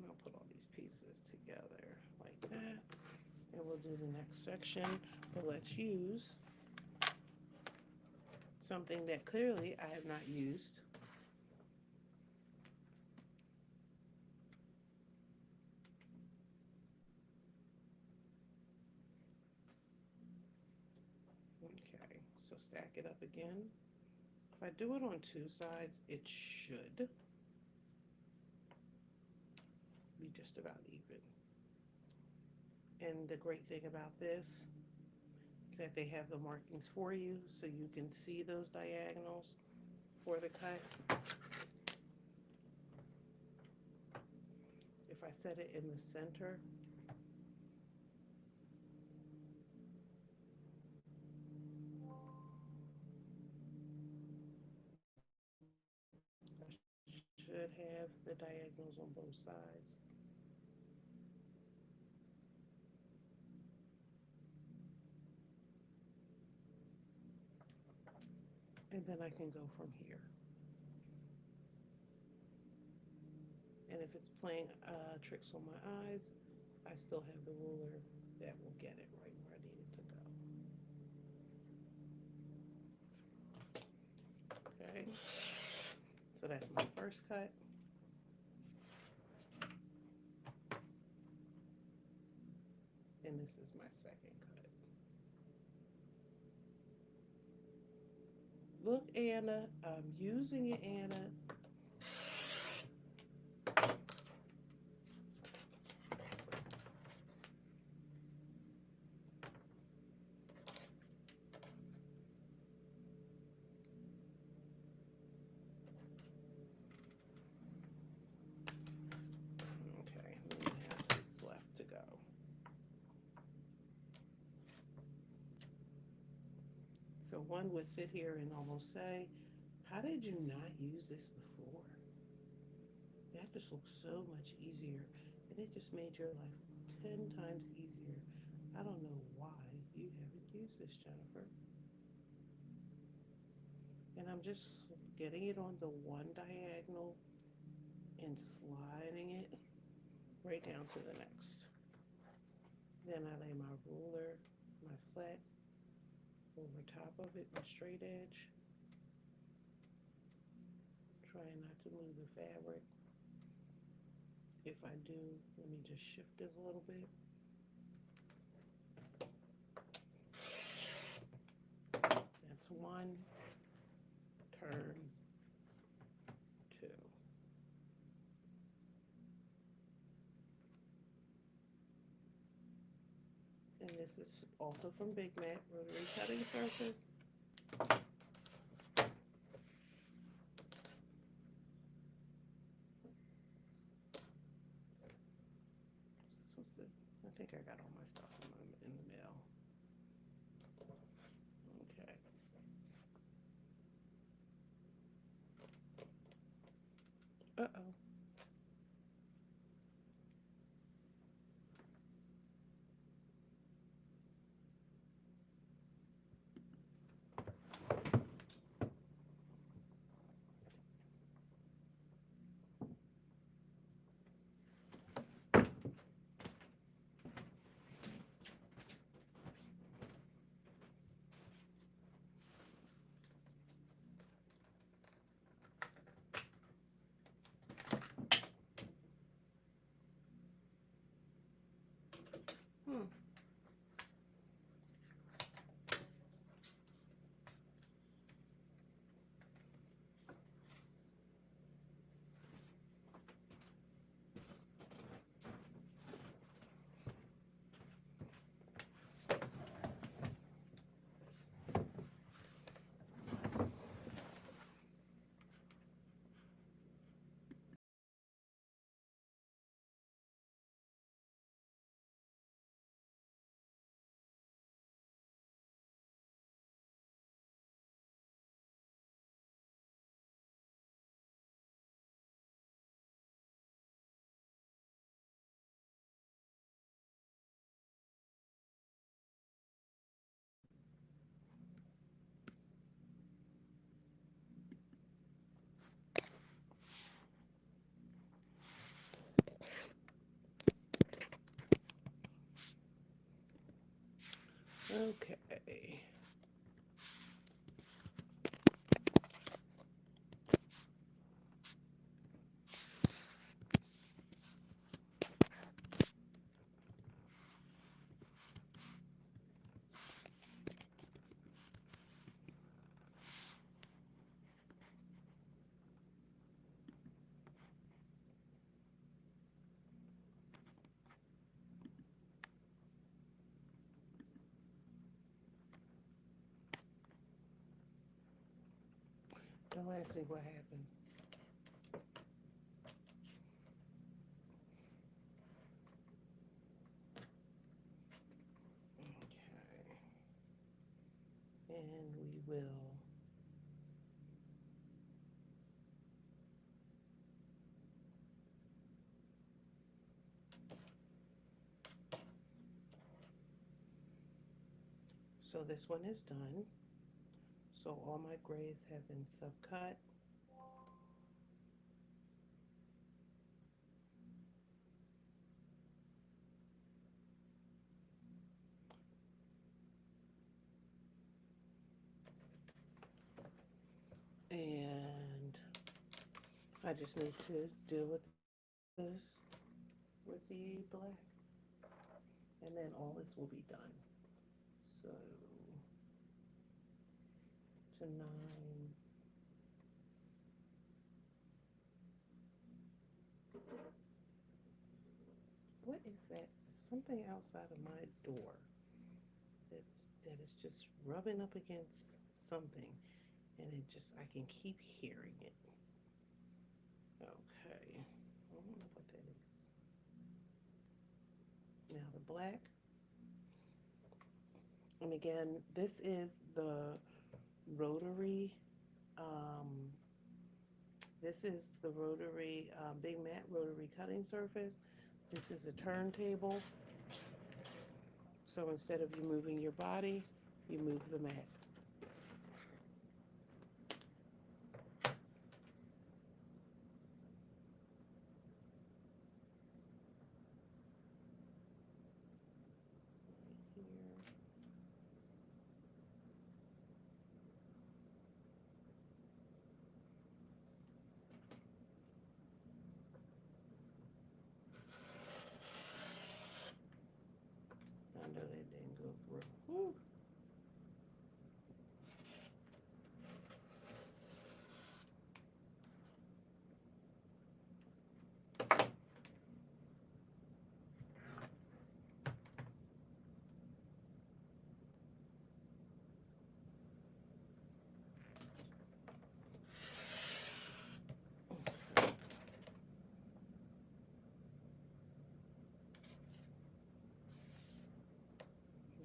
I'll put all these pieces together like that, and we'll do the next section. But let's use something that clearly I have not used. Okay, so stack it up again. If I do it on two sides, it should be just about even. And the great thing about this is that they have the markings for you, so you can see those diagonals for the cut. If I set it in the center, I should have the diagonals on both sides. And then I can go from here. And if it's playing tricks on my eyes, I still have the ruler that will get it right where I need it to go. Okay, so that's my first cut. And this is my second cut. Look, Anna, I'm using it, Anna. Okay, we have this left to go. So one would sit here and almost say, how did you not use this before? That just looks so much easier, and it just made your life 10 times easier. I don't know why you haven't used this, Jennifer. And I'm just getting it on the one diagonal and sliding it right down to the next. Then I lay my ruler, my flat, over top of it, my straight edge. Trying not to move the fabric. If I do, let me just shift it a little bit. That's one, turn, two. And this is also from Big Mat, rotary cutting surface. I think I got all my stuff in the mail. Okay. Uh-oh. Okay. Don't ask me what happened. Okay. And we will. So this one is done. So all my grays have been subcut. And I just need to deal with this with the black. And then all this will be done. So to 9. What is that? Something outside of my door that that is just rubbing up against something, and it just I can keep hearing it. Okay, I don't know what that is. Now the black, and again, this is the rotary. Um, this is the rotary Big Mat rotary cutting surface. This is a turntable. So instead of you moving your body, you move the mat. Right here. I know that didn't go through. Whew.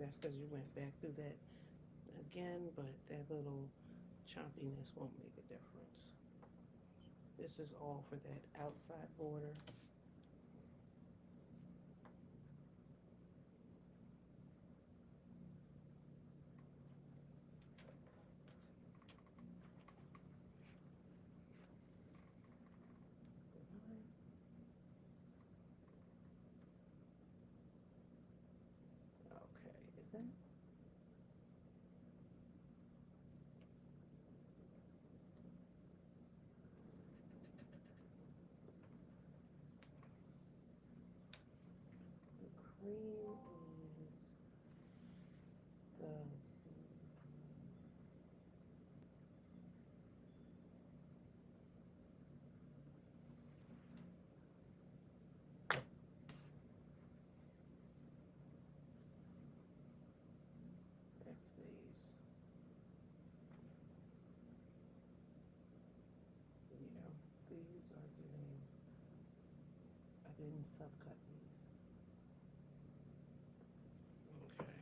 That's because you went back through that again, but that little choppiness won't make a difference. This is all for that outside border. Okay, is that the cream is the that's these. Yeah, these are getting. I didn't subcut these. Okay,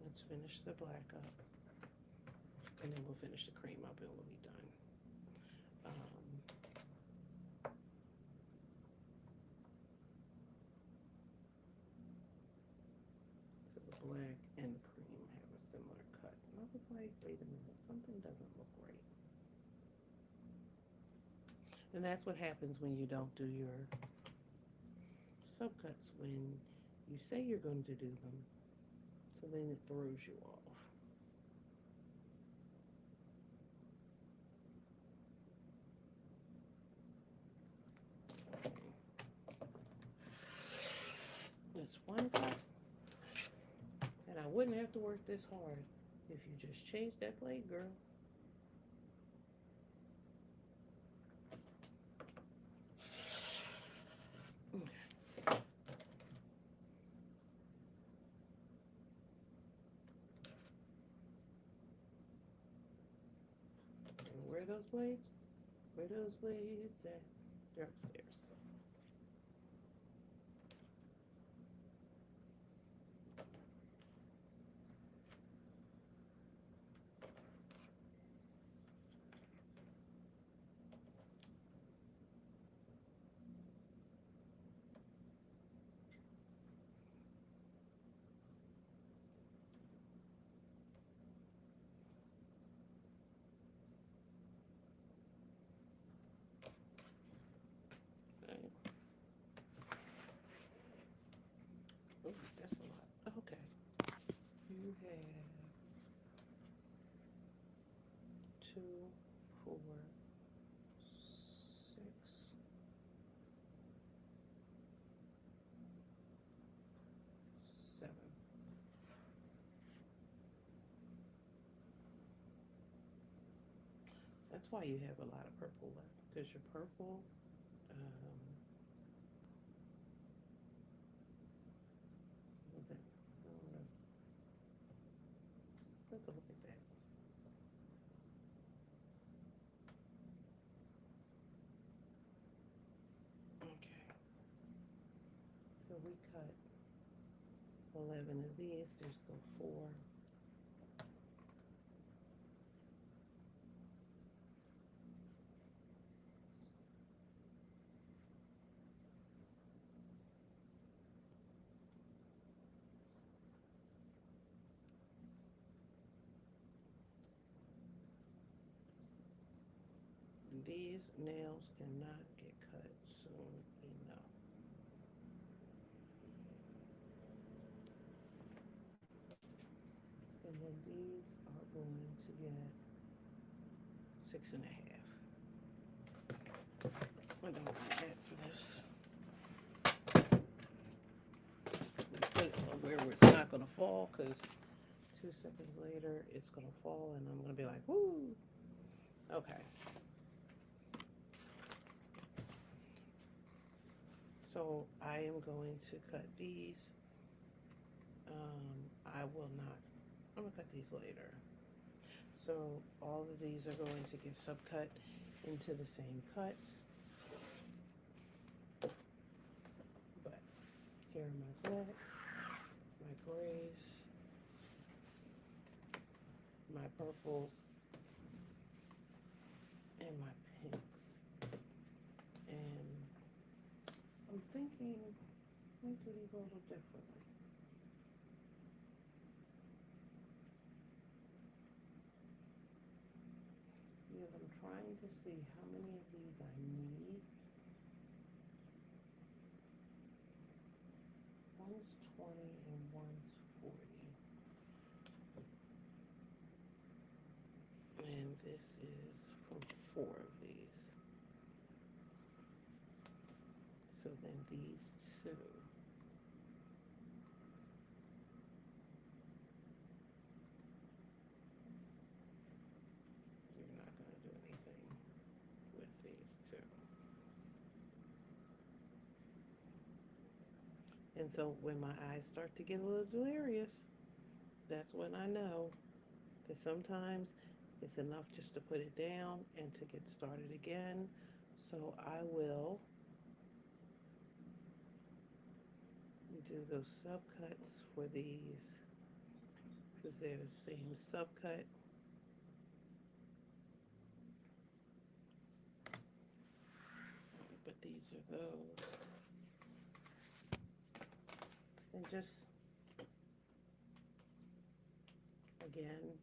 let's finish the black up, and then we'll finish the cream up, and we'll be done. So the black and the cream have a similar cut. And I was like, wait a minute, something doesn't look right. And that's what happens when you don't do your subcuts. When you say you're going to do them, So then it throws you off. That's one cut. And I wouldn't have to work this hard if you just change that blade, girl. And where are those blades? Where are those blades at? They're upstairs. Right. Oh, that's a lot. Okay. You have 2, 4, 6, 7. That's why you have a lot of purple left, because your purple, what was it? I don't know. Let's look at that. Okay. So we cut 11 of these. There's still 4. These nails cannot get cut soon enough. And then these are going to get 6.5. I don't want that for this. Put it somewhere where it's not going to fall, because 2 seconds later it's going to fall and I'm going to be like, woo. Okay. So I am going to cut these. I will not. I'm going to cut these later. So all of these are going to get subcut into the same cuts. But here are my blacks, my grays, my purples, and my pinks. And I'm thinking, let me do these a little differently. Because I'm trying to see how many of these I need. One's 20 and one's 40. And this is from 4 of these. So then these 2. You're not going to do anything with these 2. And so when my eyes start to get a little delirious, that's when I know that sometimes it's enough just to put it down and to get started again. So I will do those subcuts for these, because they're the same subcut. But these are those. And just, again,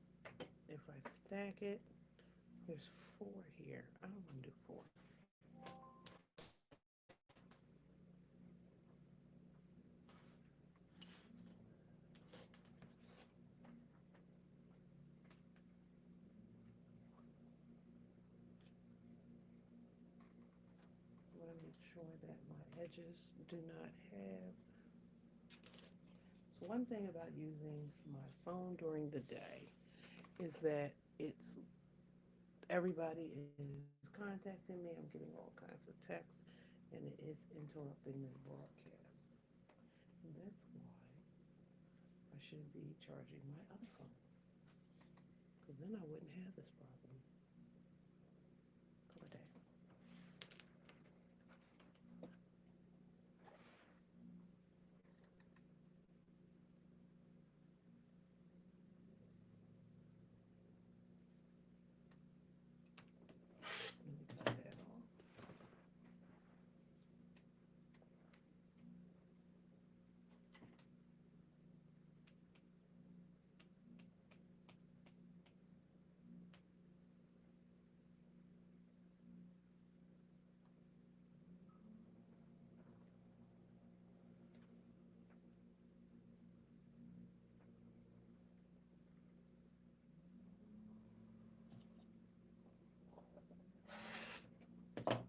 if I stack it, there's 4 here. I don't want to do 4. sure that my edges do not have. So one thing about using my phone during the day is that it's everybody is contacting me. I'm getting all kinds of texts, and it is interrupting the broadcast. And that's why I should be charging my other phone, because then I wouldn't have this problem. Go ahead. Let me cut that off. Wow.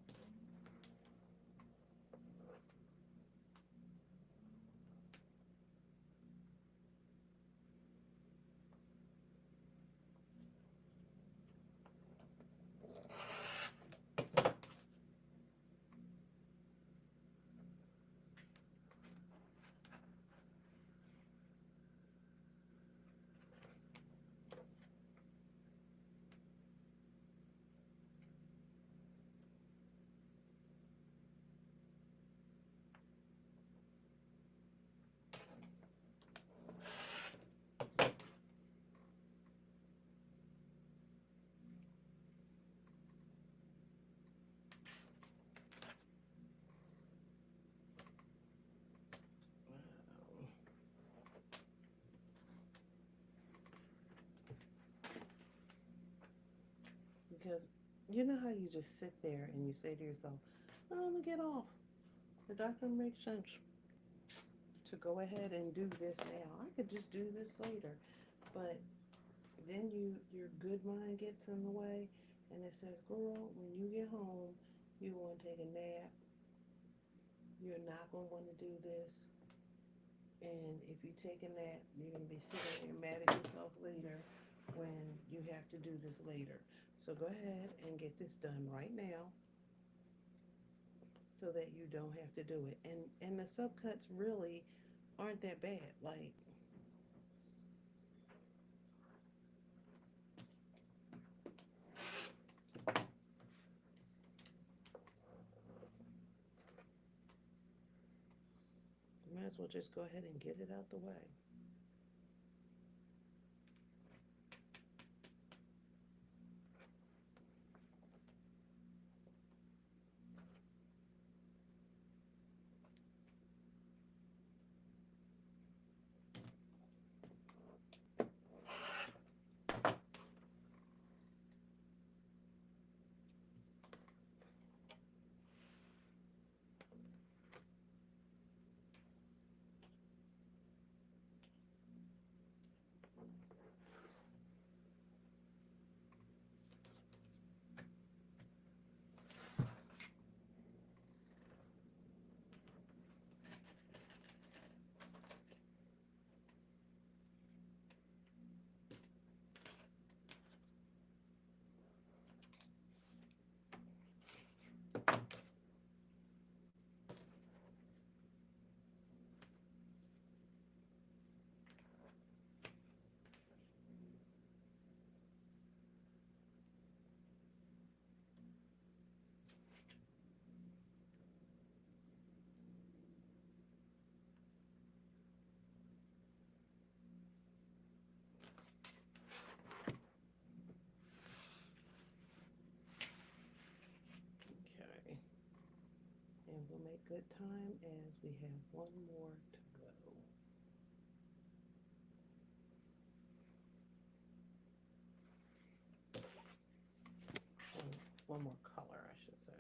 Because you know how you just sit there and you say to yourself, "Oh, I'm gonna get off. The doctor makes sense to go ahead and do this now. I could just do this later." But then your good mind gets in the way and it says, "Girl, when you get home, you want to take a nap. You're not going to want to do this. And if you take a nap, you're going to be sitting here mad at yourself later when you have to do this later. So go ahead and get this done right now so that you don't have to do it." And the subcuts really aren't that bad. Like, you might as well just go ahead and get it out the way. Okay. And we'll make good time as we have one more to go. One more color, I should say.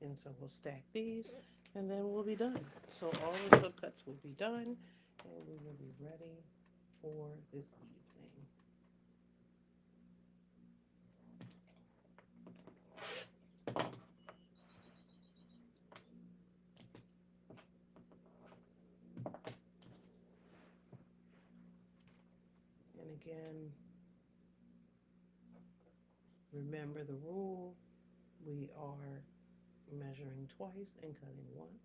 And so we'll stack these and then we'll be done. So all the subcuts will be done and we will be ready for this evening. Again, remember the rule. We are measuring twice and cutting once.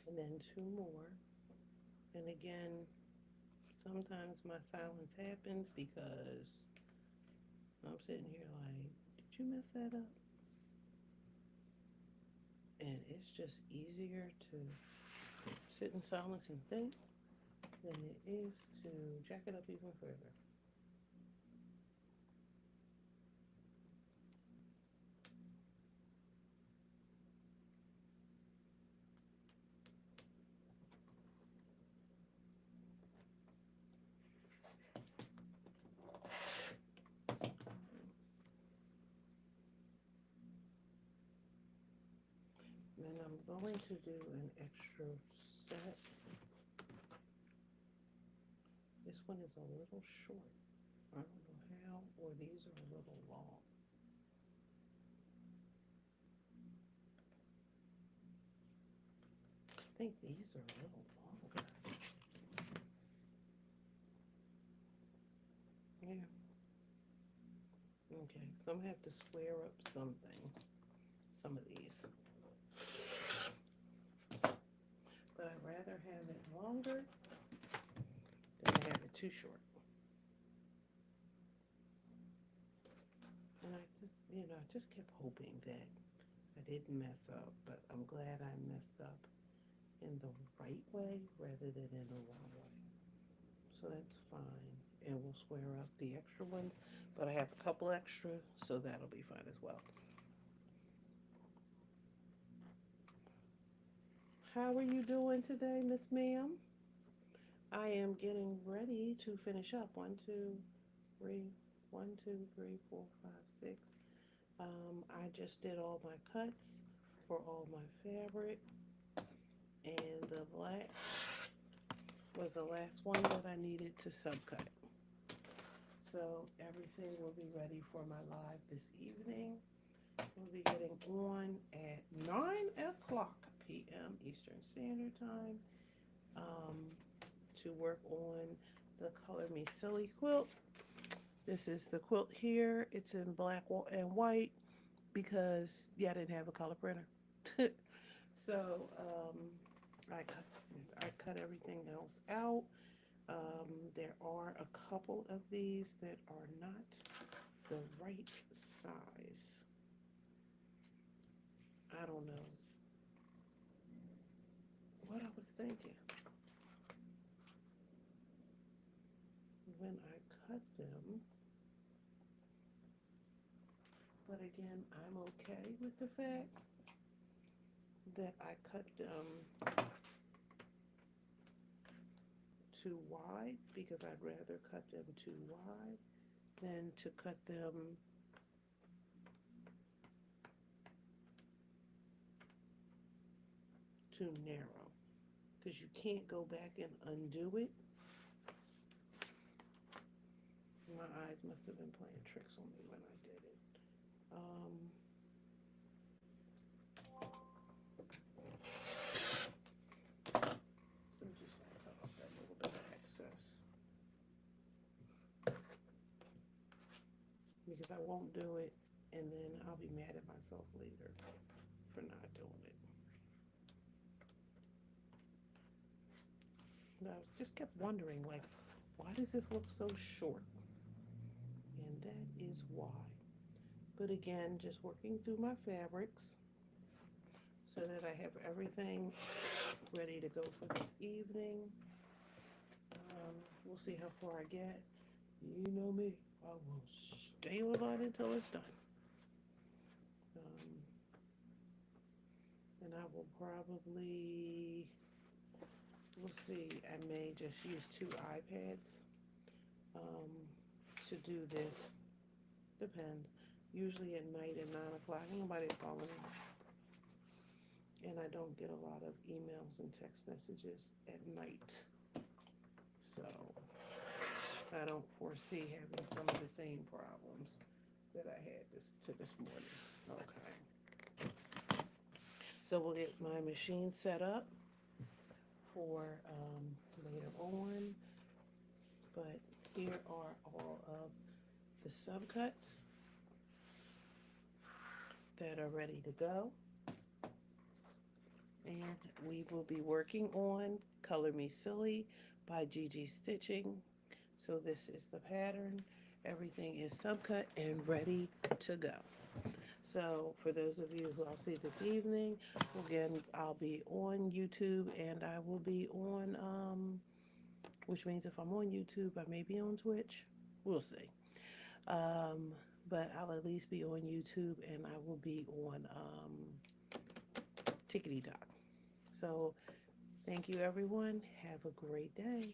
And then 2 more. And again, sometimes my silence happens because I'm sitting here like, did you mess that up? And it's just easier to sit in silence and think than it is to jack it up even further. Then I'm going to do an extra set. This one is a little short. I don't know how, or these are a little long. I think these are a little longer. Yeah. Okay, so I'm gonna have to square up something. Some of these. But I'd rather have it longer than have it too short. And I just kept hoping that I didn't mess up, but I'm glad I messed up in the right way rather than in the wrong way. So that's fine. And we'll square up the extra ones, but I have a couple extra, so that'll be fine as well. How are you doing today, Miss Ma'am? I am getting ready to finish up. 3, 1, 2, 3, 4, 5, 6. I just did all my cuts for all my fabric, and the black was the last one that I needed to subcut. So everything will be ready for my live this evening. We'll be getting on at 9 o'clock p.m. Eastern Standard Time to work on the Color Me Silly quilt. This is the quilt here. It's in black and white because, yeah, I didn't have a color printer. So I cut everything else out. There are a couple of these that are not the right size. I don't know what I was thinking when I cut them. But again, I'm okay with the fact that I cut them too wide because I'd rather cut them too wide than to cut them too narrow, because you can't go back and undo it. My eyes must have been playing tricks on me when I did it. So I'm just going to cut off that little bit of excess because I won't do it and then I'll be mad at myself later for not doing it. I just kept wondering, like, why does this look so short? And that is why. But again, just working through my fabrics so that I have everything ready to go for this evening. We'll see how far I get. You know me, I will stay on it until it's done. And I will probably, we'll see, I may just use 2 iPads to do this. Depends. Usually at night at 9 o'clock, nobody's calling me. And I don't get a lot of emails and text messages at night. So I don't foresee having some of the same problems that I had this morning. Okay. So we'll get my machine set up for later on. But here are all of the subcuts that are ready to go. And we will be working on Color Me Silly by Gigi Stitching. So this is the pattern. Everything is subcut and ready to go. So for those of you who I'll see this evening, again, I'll be on YouTube and I will be on, which means if I'm on YouTube, I may be on Twitch. We'll see. Um, but I'll at least be on YouTube and I will be on Tickety Talk. So thank you, everyone. Have a great day.